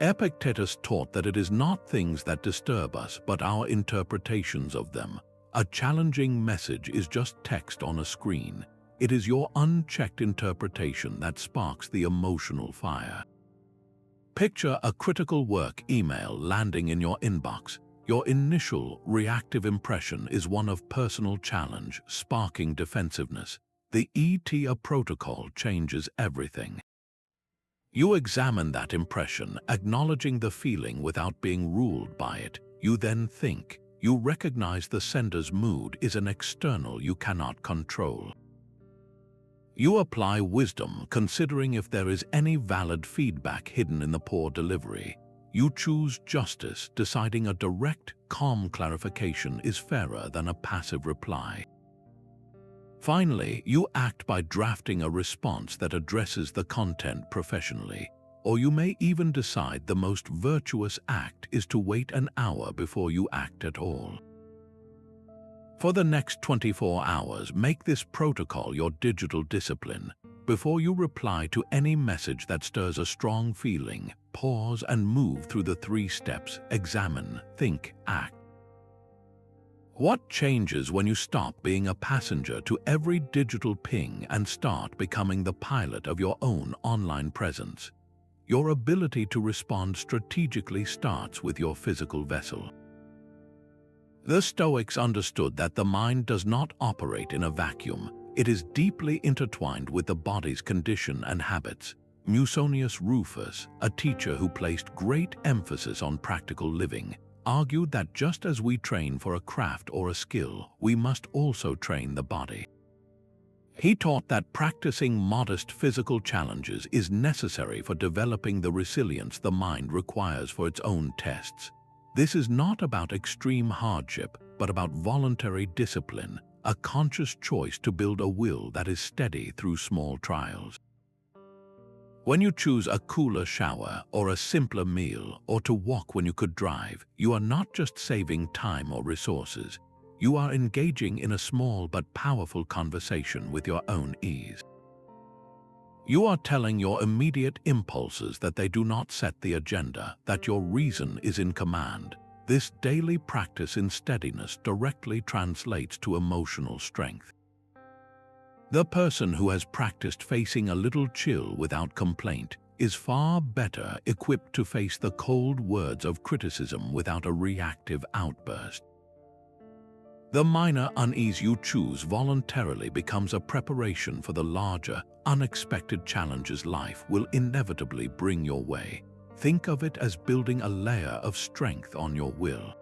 Epictetus taught that it is not things that disturb us, but our interpretations of them. A challenging message is just text on a screen. It is your unchecked interpretation that sparks the emotional fire. Picture a critical work email landing in your inbox. Your initial reactive impression is one of personal challenge, sparking defensiveness. The ETA protocol changes everything. You examine that impression, acknowledging the feeling without being ruled by it. You then think. You recognize the sender's mood is an external you cannot control. You apply wisdom, considering if there is any valid feedback hidden in the poor delivery. You choose justice, deciding a direct, calm clarification is fairer than a passive reply. Finally, you act by drafting a response that addresses the content professionally, or you may even decide the most virtuous act is to wait an hour before you act at all. For the next 24 hours, make this protocol your digital discipline. Before you reply to any message that stirs a strong feeling, pause and move through the 3 steps: examine, think, act. What changes when you stop being a passenger to every digital ping and start becoming the pilot of your own online presence? Your ability to respond strategically starts with your physical vessel. The Stoics understood that the mind does not operate in a vacuum. It is deeply intertwined with the body's condition and habits. Musonius Rufus, a teacher who placed great emphasis on practical living, argued that just as we train for a craft or a skill, we must also train the body. He taught that practicing modest physical challenges is necessary for developing the resilience the mind requires for its own tests. This is not about extreme hardship, but about voluntary discipline, a conscious choice to build a will that is steady through small trials. When you choose a cooler shower or a simpler meal or to walk when you could drive, you are not just saving time or resources. You are engaging in a small but powerful conversation with your own ease. You are telling your immediate impulses that they do not set the agenda, that your reason is in command. This daily practice in steadiness directly translates to emotional strength. The person who has practiced facing a little chill without complaint is far better equipped to face the cold words of criticism without a reactive outburst. The minor unease you choose voluntarily becomes a preparation for the larger, unexpected challenges life will inevitably bring your way. Think of it as building a layer of strength on your will.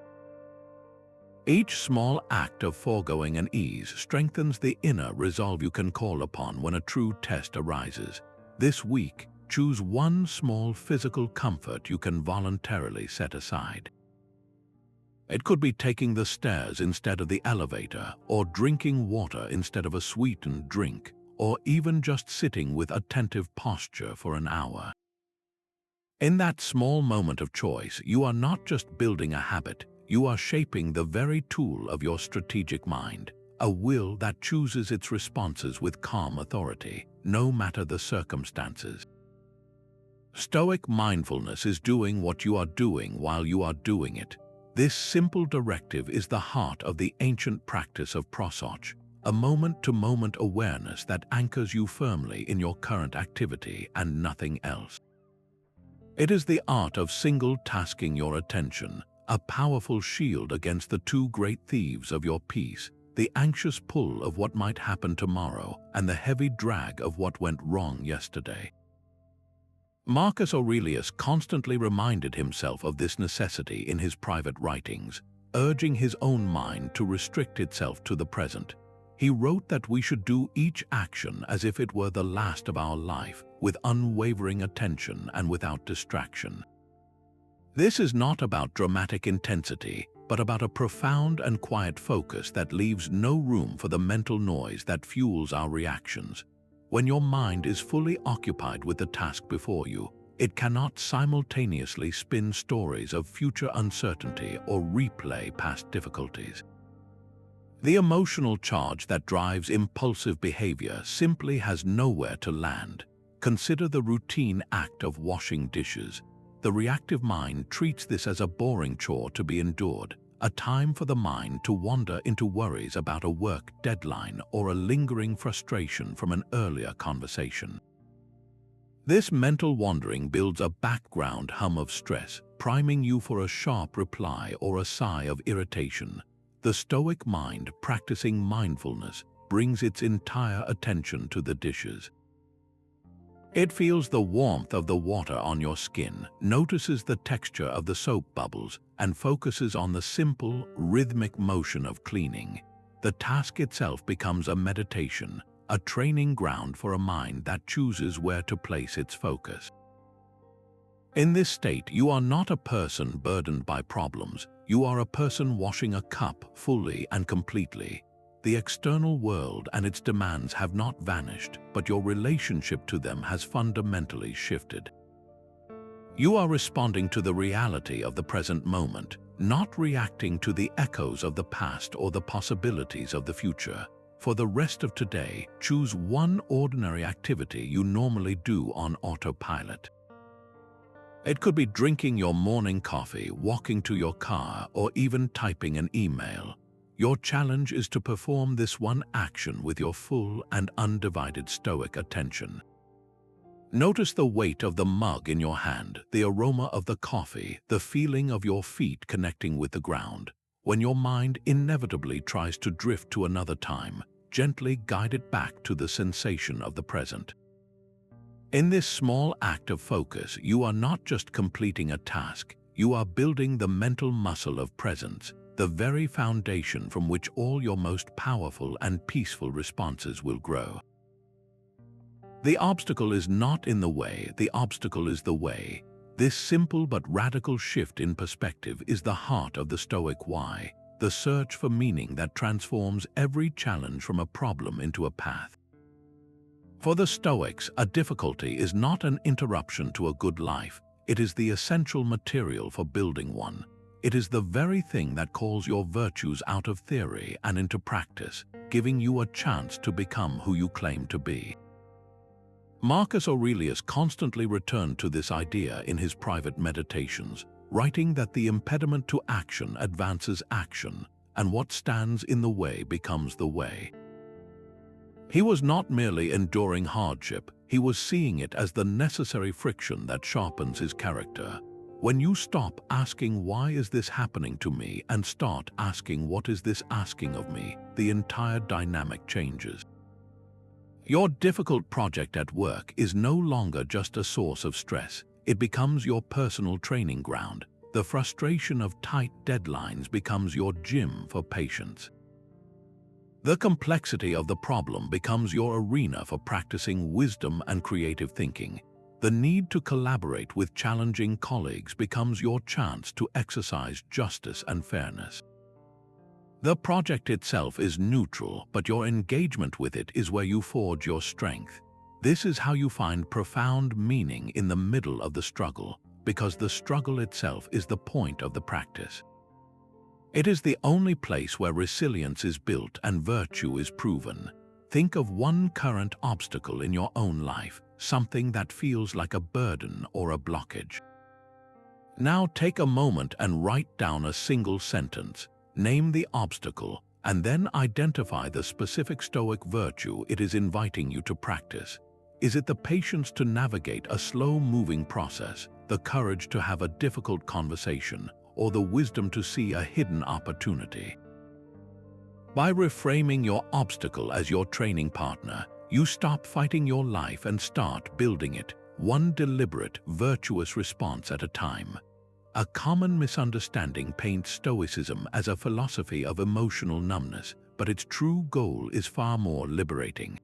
Each small act of foregoing an ease strengthens the inner resolve you can call upon when a true test arises. This week, choose one small physical comfort you can voluntarily set aside. It could be taking the stairs instead of the elevator, or drinking water instead of a sweetened drink, or even just sitting with attentive posture for an hour. In that small moment of choice, you are not just building a habit, you are shaping the very tool of your strategic mind, a will that chooses its responses with calm authority, no matter the circumstances. Stoic mindfulness is doing what you are doing while you are doing it. This simple directive is the heart of the ancient practice of prosoch, a moment-to-moment awareness that anchors you firmly in your current activity and nothing else. It is the art of single-tasking your attention, a powerful shield against the 2 great thieves of your peace, the anxious pull of what might happen tomorrow, and the heavy drag of what went wrong yesterday. Marcus Aurelius constantly reminded himself of this necessity in his private writings, urging his own mind to restrict itself to the present. He wrote that we should do each action as if it were the last of our life, with unwavering attention and without distraction. This is not about dramatic intensity, but about a profound and quiet focus that leaves no room for the mental noise that fuels our reactions. When your mind is fully occupied with the task before you, it cannot simultaneously spin stories of future uncertainty or replay past difficulties. The emotional charge that drives impulsive behavior simply has nowhere to land. Consider the routine act of washing dishes. The reactive mind treats this as a boring chore to be endured, a time for the mind to wander into worries about a work deadline or a lingering frustration from an earlier conversation. This mental wandering builds a background hum of stress, priming you for a sharp reply or a sigh of irritation. The Stoic mind, practicing mindfulness, brings its entire attention to the dishes. It feels the warmth of the water on your skin, notices the texture of the soap bubbles, and focuses on the simple, rhythmic motion of cleaning. The task itself becomes a meditation, a training ground for a mind that chooses where to place its focus. In this state, you are not a person burdened by problems. You are a person washing a cup fully and completely. The external world and its demands have not vanished, but your relationship to them has fundamentally shifted. You are responding to the reality of the present moment, not reacting to the echoes of the past or the possibilities of the future. For the rest of today, choose one ordinary activity you normally do on autopilot. It could be drinking your morning coffee, walking to your car, or even typing an email. Your challenge is to perform this one action with your full and undivided Stoic attention. Notice the weight of the mug in your hand, the aroma of the coffee, the feeling of your feet connecting with the ground. When your mind inevitably tries to drift to another time, gently guide it back to the sensation of the present. In this small act of focus, you are not just completing a task, you are building the mental muscle of presence, the very foundation from which all your most powerful and peaceful responses will grow. The obstacle is not in the way, the obstacle is the way. This simple but radical shift in perspective is the heart of the Stoic why, the search for meaning that transforms every challenge from a problem into a path. For the Stoics, a difficulty is not an interruption to a good life, it is the essential material for building one. It is the very thing that calls your virtues out of theory and into practice, giving you a chance to become who you claim to be. Marcus Aurelius constantly returned to this idea in his private meditations, writing that the impediment to action advances action, and what stands in the way becomes the way. He was not merely enduring hardship, he was seeing it as the necessary friction that sharpens his character. When you stop asking why is this happening to me and start asking what is this asking of me, the entire dynamic changes. Your difficult project at work is no longer just a source of stress, it becomes your personal training ground. The frustration of tight deadlines becomes your gym for patience. The complexity of the problem becomes your arena for practicing wisdom and creative thinking. The need to collaborate with challenging colleagues becomes your chance to exercise justice and fairness. The project itself is neutral, but your engagement with it is where you forge your strength. This is how you find profound meaning in the middle of the struggle, because the struggle itself is the point of the practice. It is the only place where resilience is built and virtue is proven. Think of one current obstacle in your own life, something that feels like a burden or a blockage. Now take a moment and write down a single sentence. Name the obstacle, and then identify the specific Stoic virtue it is inviting you to practice. Is it the patience to navigate a slow-moving process, the courage to have a difficult conversation, or the wisdom to see a hidden opportunity? By reframing your obstacle as your training partner, you stop fighting your life and start building it, one deliberate, virtuous response at a time. A common misunderstanding paints Stoicism as a philosophy of emotional numbness, but its true goal is far more liberating.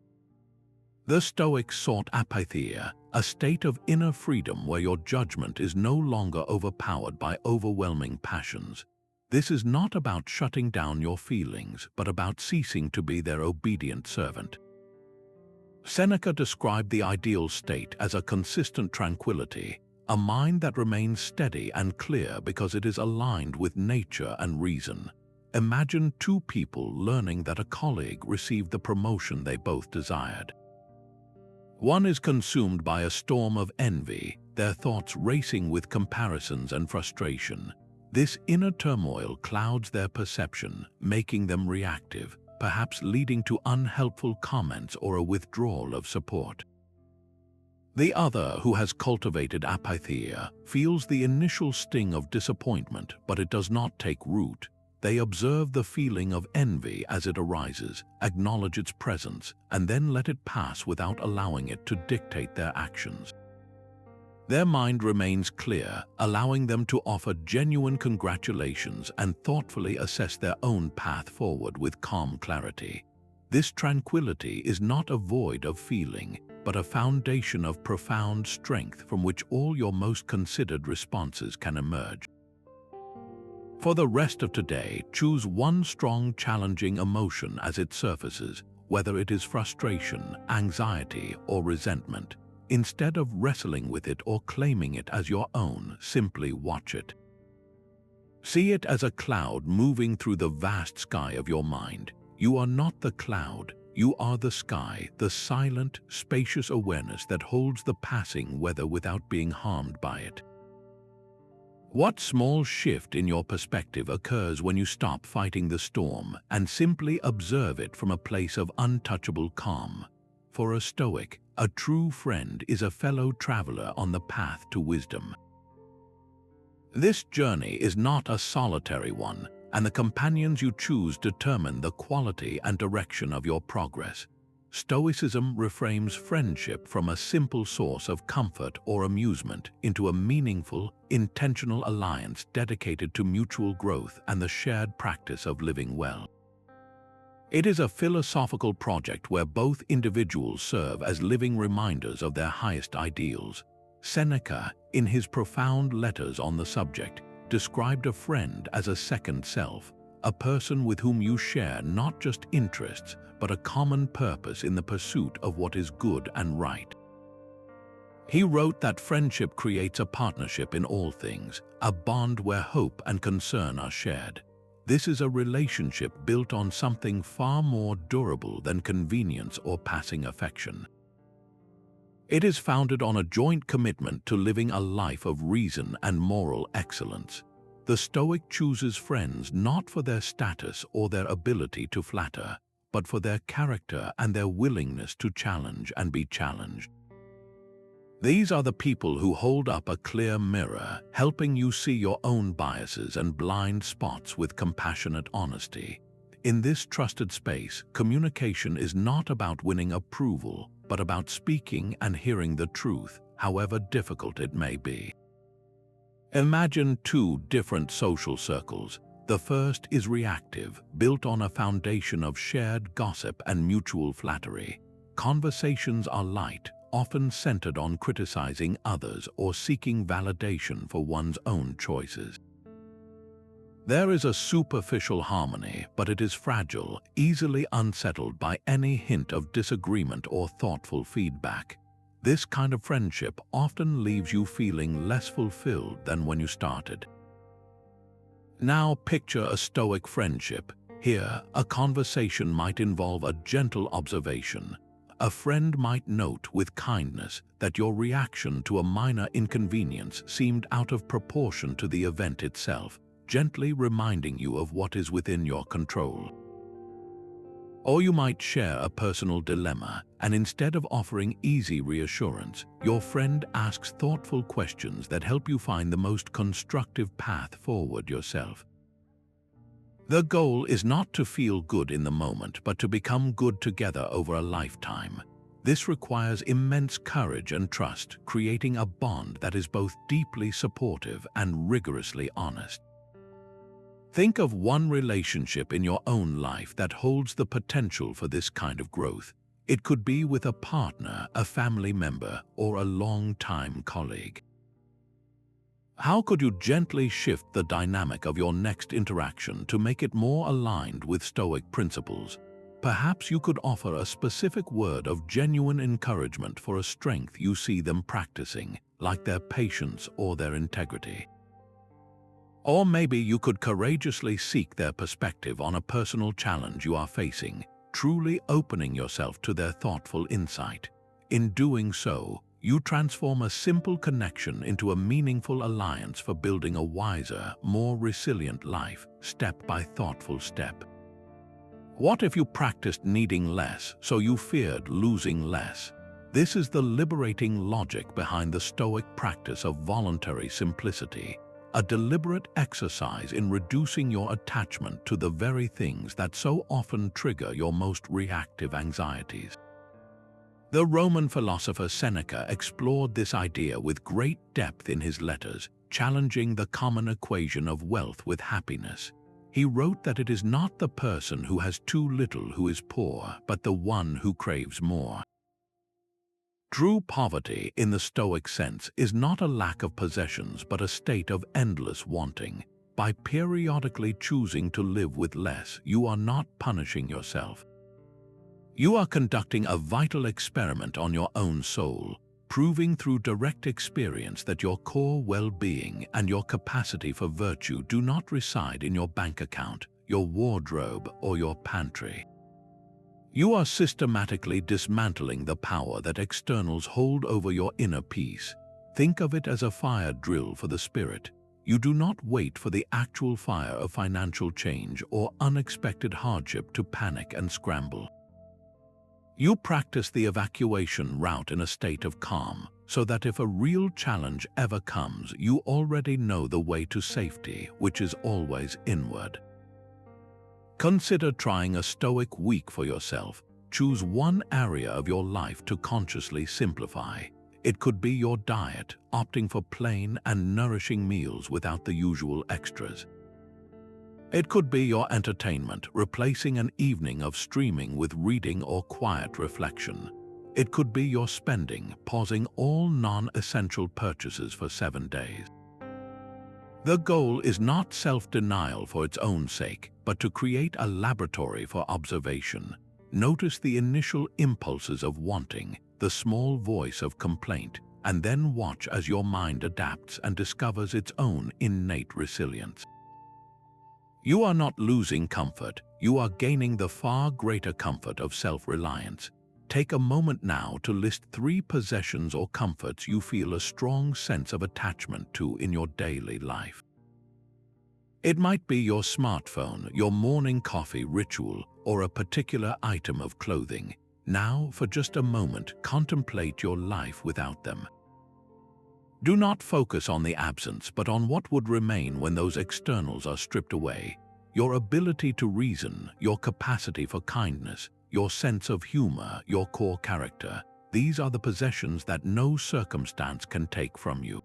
The Stoics sought apatheia, a state of inner freedom where your judgment is no longer overpowered by overwhelming passions. This is not about shutting down your feelings, but about ceasing to be their obedient servant. Seneca described the ideal state as a consistent tranquility, a mind that remains steady and clear because it is aligned with nature and reason. Imagine two people learning that a colleague received the promotion they both desired. One is consumed by a storm of envy, their thoughts racing with comparisons and frustration. This inner turmoil clouds their perception, making them reactive, perhaps leading to unhelpful comments or a withdrawal of support. The other, who has cultivated apatheia, feels the initial sting of disappointment, but it does not take root. They observe the feeling of envy as it arises, acknowledge its presence, and then let it pass without allowing it to dictate their actions. Their mind remains clear, allowing them to offer genuine congratulations and thoughtfully assess their own path forward with calm clarity. This tranquility is not a void of feeling, but a foundation of profound strength from which all your most considered responses can emerge. For the rest of today, choose one strong, challenging emotion as it surfaces, whether it is frustration, anxiety, or resentment. Instead of wrestling with it or claiming it as your own, simply watch it. See it as a cloud moving through the vast sky of your mind. You are not the cloud, you are the sky, the silent, spacious awareness that holds the passing weather without being harmed by it. What small shift in your perspective occurs when you stop fighting the storm and simply observe it from a place of untouchable calm? For a Stoic, a true friend is a fellow traveler on the path to wisdom. This journey is not a solitary one, and the companions you choose determine the quality and direction of your progress. Stoicism reframes friendship from a simple source of comfort or amusement into a meaningful, intentional alliance dedicated to mutual growth and the shared practice of living well. It is a philosophical project where both individuals serve as living reminders of their highest ideals. Seneca, in his profound letters on the subject, described a friend as a second self, a person with whom you share not just interests, but a common purpose in the pursuit of what is good and right. He wrote that friendship creates a partnership in all things, a bond where hope and concern are shared. This is a relationship built on something far more durable than convenience or passing affection. It is founded on a joint commitment to living a life of reason and moral excellence. The Stoic chooses friends not for their status or their ability to flatter, but for their character and their willingness to challenge and be challenged. These are the people who hold up a clear mirror, helping you see your own biases and blind spots with compassionate honesty. In this trusted space, communication is not about winning approval, but about speaking and hearing the truth, however difficult it may be. Imagine two different social circles. The first is reactive, built on a foundation of shared gossip and mutual flattery. Conversations are light, often centered on criticizing others or seeking validation for one's own choices. There is a superficial harmony, but it is fragile, easily unsettled by any hint of disagreement or thoughtful feedback. This kind of friendship often leaves you feeling less fulfilled than when you started. Now picture a Stoic friendship. Here, a conversation might involve a gentle observation. A friend might note with kindness that your reaction to a minor inconvenience seemed out of proportion to the event itself, gently reminding you of what is within your control. Or you might share a personal dilemma, and instead of offering easy reassurance, your friend asks thoughtful questions that help you find the most constructive path forward yourself. The goal is not to feel good in the moment, but to become good together over a lifetime. This requires immense courage and trust, creating a bond that is both deeply supportive and rigorously honest. Think of one relationship in your own life that holds the potential for this kind of growth. It could be with a partner, a family member, or a long-time colleague. How could you gently shift the dynamic of your next interaction to make it more aligned with Stoic principles? Perhaps you could offer a specific word of genuine encouragement for a strength you see them practicing, like their patience or their integrity. Or maybe you could courageously seek their perspective on a personal challenge you are facing, truly opening yourself to their thoughtful insight. In doing so, you transform a simple connection into a meaningful alliance for building a wiser, more resilient life, step by thoughtful step. What if you practiced needing less so you feared losing less? This is the liberating logic behind the Stoic practice of voluntary simplicity, a deliberate exercise in reducing your attachment to the very things that so often trigger your most reactive anxieties. The Roman philosopher Seneca explored this idea with great depth in his letters, challenging the common equation of wealth with happiness. He wrote that it is not the person who has too little who is poor, but the one who craves more. True poverty, in the Stoic sense, is not a lack of possessions but a state of endless wanting. By periodically choosing to live with less, you are not punishing yourself. You are conducting a vital experiment on your own soul, proving through direct experience that your core well-being and your capacity for virtue do not reside in your bank account, your wardrobe, or your pantry. You are systematically dismantling the power that externals hold over your inner peace. Think of it as a fire drill for the spirit. You do not wait for the actual fire of financial change or unexpected hardship to panic and scramble. You practice the evacuation route in a state of calm, so that if a real challenge ever comes, you already know the way to safety, which is always inward. Consider trying a Stoic week for yourself. Choose one area of your life to consciously simplify. It could be your diet, opting for plain and nourishing meals without the usual extras. It could be your entertainment, replacing an evening of streaming with reading or quiet reflection. It could be your spending, pausing all non-essential purchases for 7 days. The goal is not self-denial for its own sake, but to create a laboratory for observation. Notice the initial impulses of wanting, the small voice of complaint, and then watch as your mind adapts and discovers its own innate resilience. You are not losing comfort, you are gaining the far greater comfort of self-reliance. Take a moment now to list 3 possessions or comforts you feel a strong sense of attachment to in your daily life. It might be your smartphone, your morning coffee ritual, or a particular item of clothing. Now, for just a moment, contemplate your life without them. Do not focus on the absence, but on what would remain when those externals are stripped away. Your ability to reason, your capacity for kindness, your sense of humor, your core character. These are the possessions that no circumstance can take from you.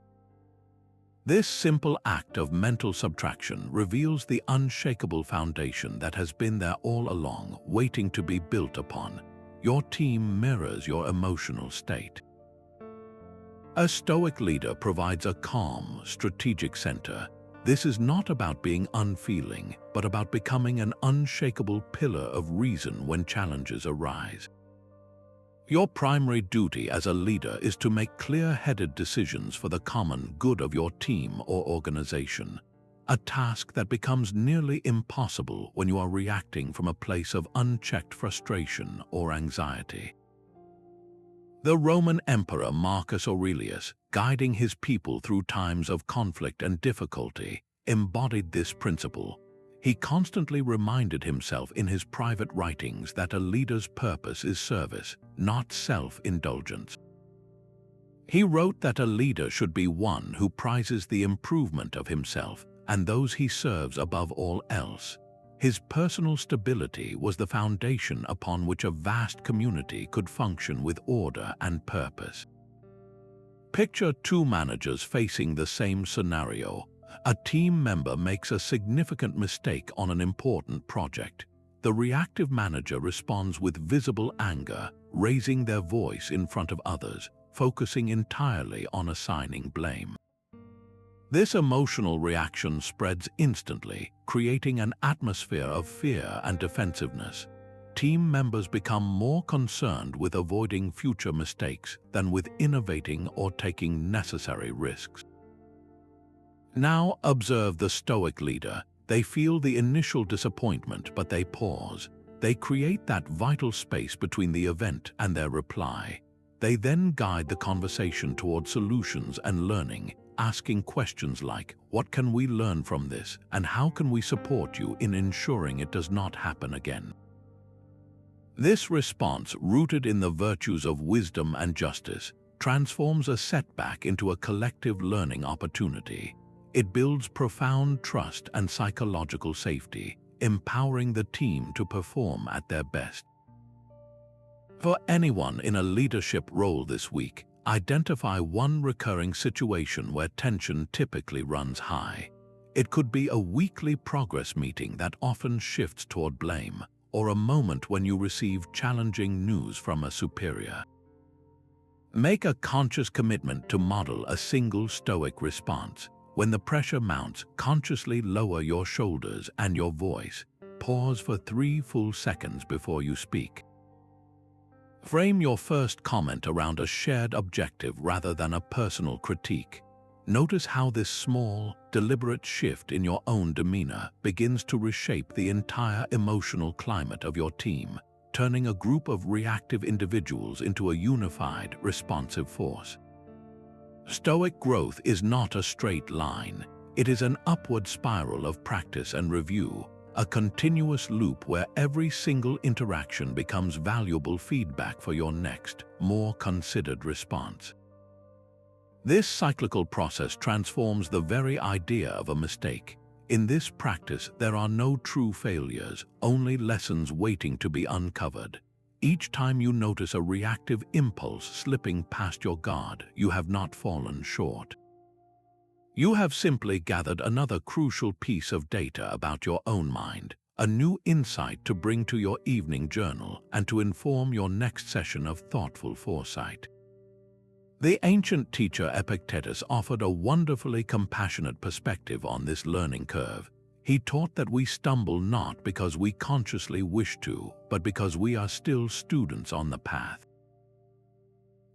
This simple act of mental subtraction reveals the unshakable foundation that has been there all along, waiting to be built upon. Your team mirrors your emotional state. A Stoic leader provides a calm, strategic center. This is not about being unfeeling, but about becoming an unshakable pillar of reason when challenges arise. Your primary duty as a leader is to make clear-headed decisions for the common good of your team or organization, a task that becomes nearly impossible when you are reacting from a place of unchecked frustration or anxiety. The Roman Emperor Marcus Aurelius, guiding his people through times of conflict and difficulty, embodied this principle. He constantly reminded himself in his private writings that a leader's purpose is service, not self-indulgence. He wrote that a leader should be one who prizes the improvement of himself and those he serves above all else. His personal stability was the foundation upon which a vast community could function with order and purpose. Picture two managers facing the same scenario. A team member makes a significant mistake on an important project. The reactive manager responds with visible anger, raising their voice in front of others, focusing entirely on assigning blame. This emotional reaction spreads instantly, creating an atmosphere of fear and defensiveness. Team members become more concerned with avoiding future mistakes than with innovating or taking necessary risks. Now observe the Stoic leader. They feel the initial disappointment, but they pause. They create that vital space between the event and their reply. They then guide the conversation toward solutions and learning, asking questions like, "What can we learn from this, and how can we support you in ensuring it does not happen again?" This response, rooted in the virtues of wisdom and justice, transforms a setback into a collective learning opportunity. It builds profound trust and psychological safety, empowering the team to perform at their best. For anyone in a leadership role this week, identify one recurring situation where tension typically runs high. It could be a weekly progress meeting that often shifts toward blame, or a moment when you receive challenging news from a superior. Make a conscious commitment to model a single Stoic response. When the pressure mounts, consciously lower your shoulders and your voice. Pause for 3 full seconds before you speak. Frame your first comment around a shared objective rather than a personal critique. Notice how this small, deliberate shift in your own demeanor begins to reshape the entire emotional climate of your team, turning a group of reactive individuals into a unified, responsive force. Stoic growth is not a straight line. It is an upward spiral of practice and review, a continuous loop where every single interaction becomes valuable feedback for your next, more considered response. This cyclical process transforms the very idea of a mistake. In this practice, there are no true failures, only lessons waiting to be uncovered. Each time you notice a reactive impulse slipping past your guard, you have not fallen short. You have simply gathered another crucial piece of data about your own mind, a new insight to bring to your evening journal and to inform your next session of thoughtful foresight. The ancient teacher Epictetus offered a wonderfully compassionate perspective on this learning curve. He taught that we stumble not because we consciously wish to, but because we are still students on the path.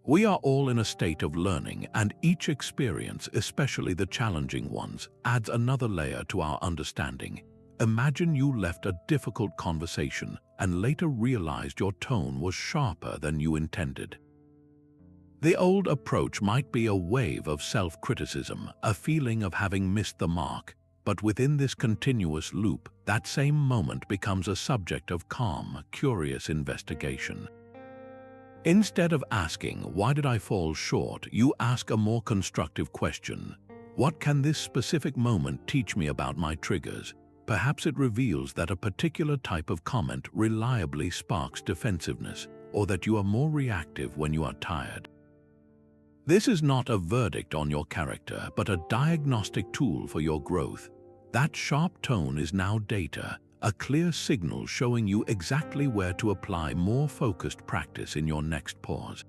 We are all in a state of learning, and each experience, especially the challenging ones, adds another layer to our understanding. Imagine you left a difficult conversation and later realized your tone was sharper than you intended. The old approach might be a wave of self-criticism, a feeling of having missed the mark, but within this continuous loop, that same moment becomes a subject of calm, curious investigation. Instead of asking, "Why did I fall short?" you ask a more constructive question. What can this specific moment teach me about my triggers? Perhaps it reveals that a particular type of comment reliably sparks defensiveness, or that you are more reactive when you are tired. This is not a verdict on your character, but a diagnostic tool for your growth. That sharp tone is now data, a clear signal showing you exactly where to apply more focused practice in your next pause.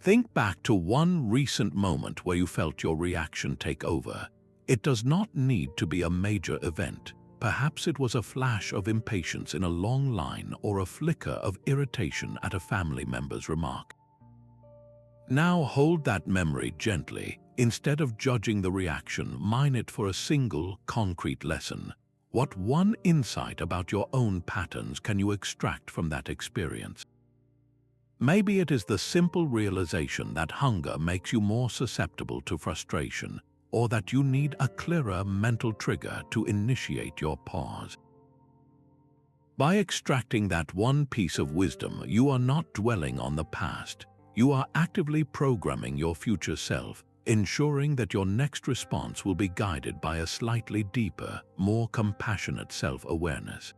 Think back to one recent moment where you felt your reaction take over. It does not need to be a major event. Perhaps it was a flash of impatience in a long line or a flicker of irritation at a family member's remark. Now hold that memory gently. Instead of judging the reaction, mine it for a single, concrete lesson. What one insight about your own patterns can you extract from that experience? Maybe it is the simple realization that hunger makes you more susceptible to frustration, or that you need a clearer mental trigger to initiate your pause. By extracting that one piece of wisdom, you are not dwelling on the past. You are actively programming your future self, ensuring that your next response will be guided by a slightly deeper, more compassionate self-awareness.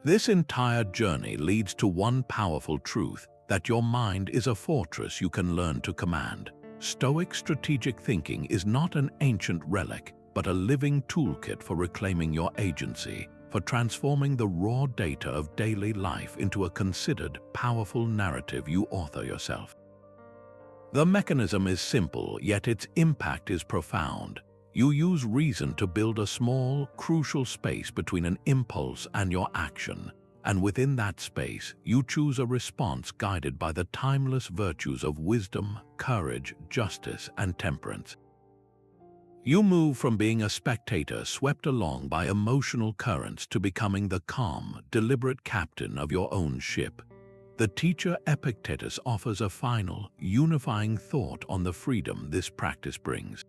This entire journey leads to one powerful truth, that your mind is a fortress you can learn to command. Stoic strategic thinking is not an ancient relic, but a living toolkit for reclaiming your agency, for transforming the raw data of daily life into a considered, powerful narrative you author yourself. The mechanism is simple, yet its impact is profound. You use reason to build a small, crucial space between an impulse and your action, and within that space, you choose a response guided by the timeless virtues of wisdom, courage, justice, and temperance. You move from being a spectator swept along by emotional currents to becoming the calm, deliberate captain of your own ship. The teacher Epictetus offers a final, unifying thought on the freedom this practice brings.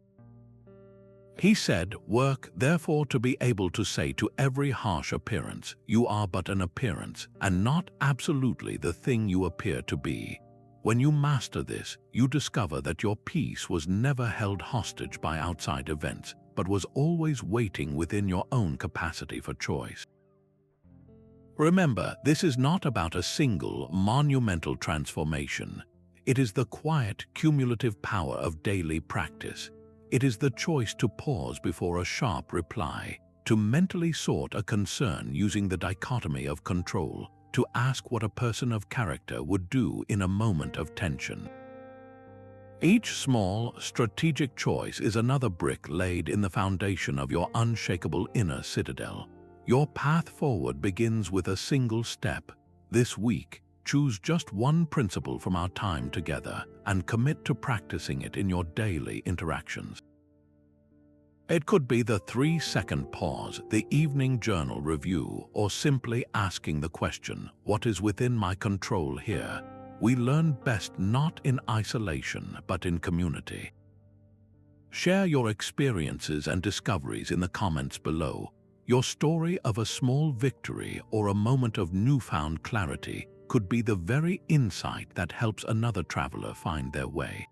He said, "Work, therefore, to be able to say to every harsh appearance, you are but an appearance, and not absolutely the thing you appear to be. When you master this, you discover that your peace was never held hostage by outside events, but was always waiting within your own capacity for choice." Remember, this is not about a single, monumental transformation. It is the quiet, cumulative power of daily practice. It is the choice to pause before a sharp reply, to mentally sort a concern using the dichotomy of control, to ask what a person of character would do in a moment of tension. Each small, strategic choice is another brick laid in the foundation of your unshakable inner citadel. Your path forward begins with a single step. This week, choose just one principle from our time together and commit to practicing it in your daily interactions. It could be the 3-second pause, the evening journal review, or simply asking the question, what is within my control here? We learn best not in isolation, but in community. Share your experiences and discoveries in the comments below. Your story of a small victory or a moment of newfound clarity could be the very insight that helps another traveler find their way.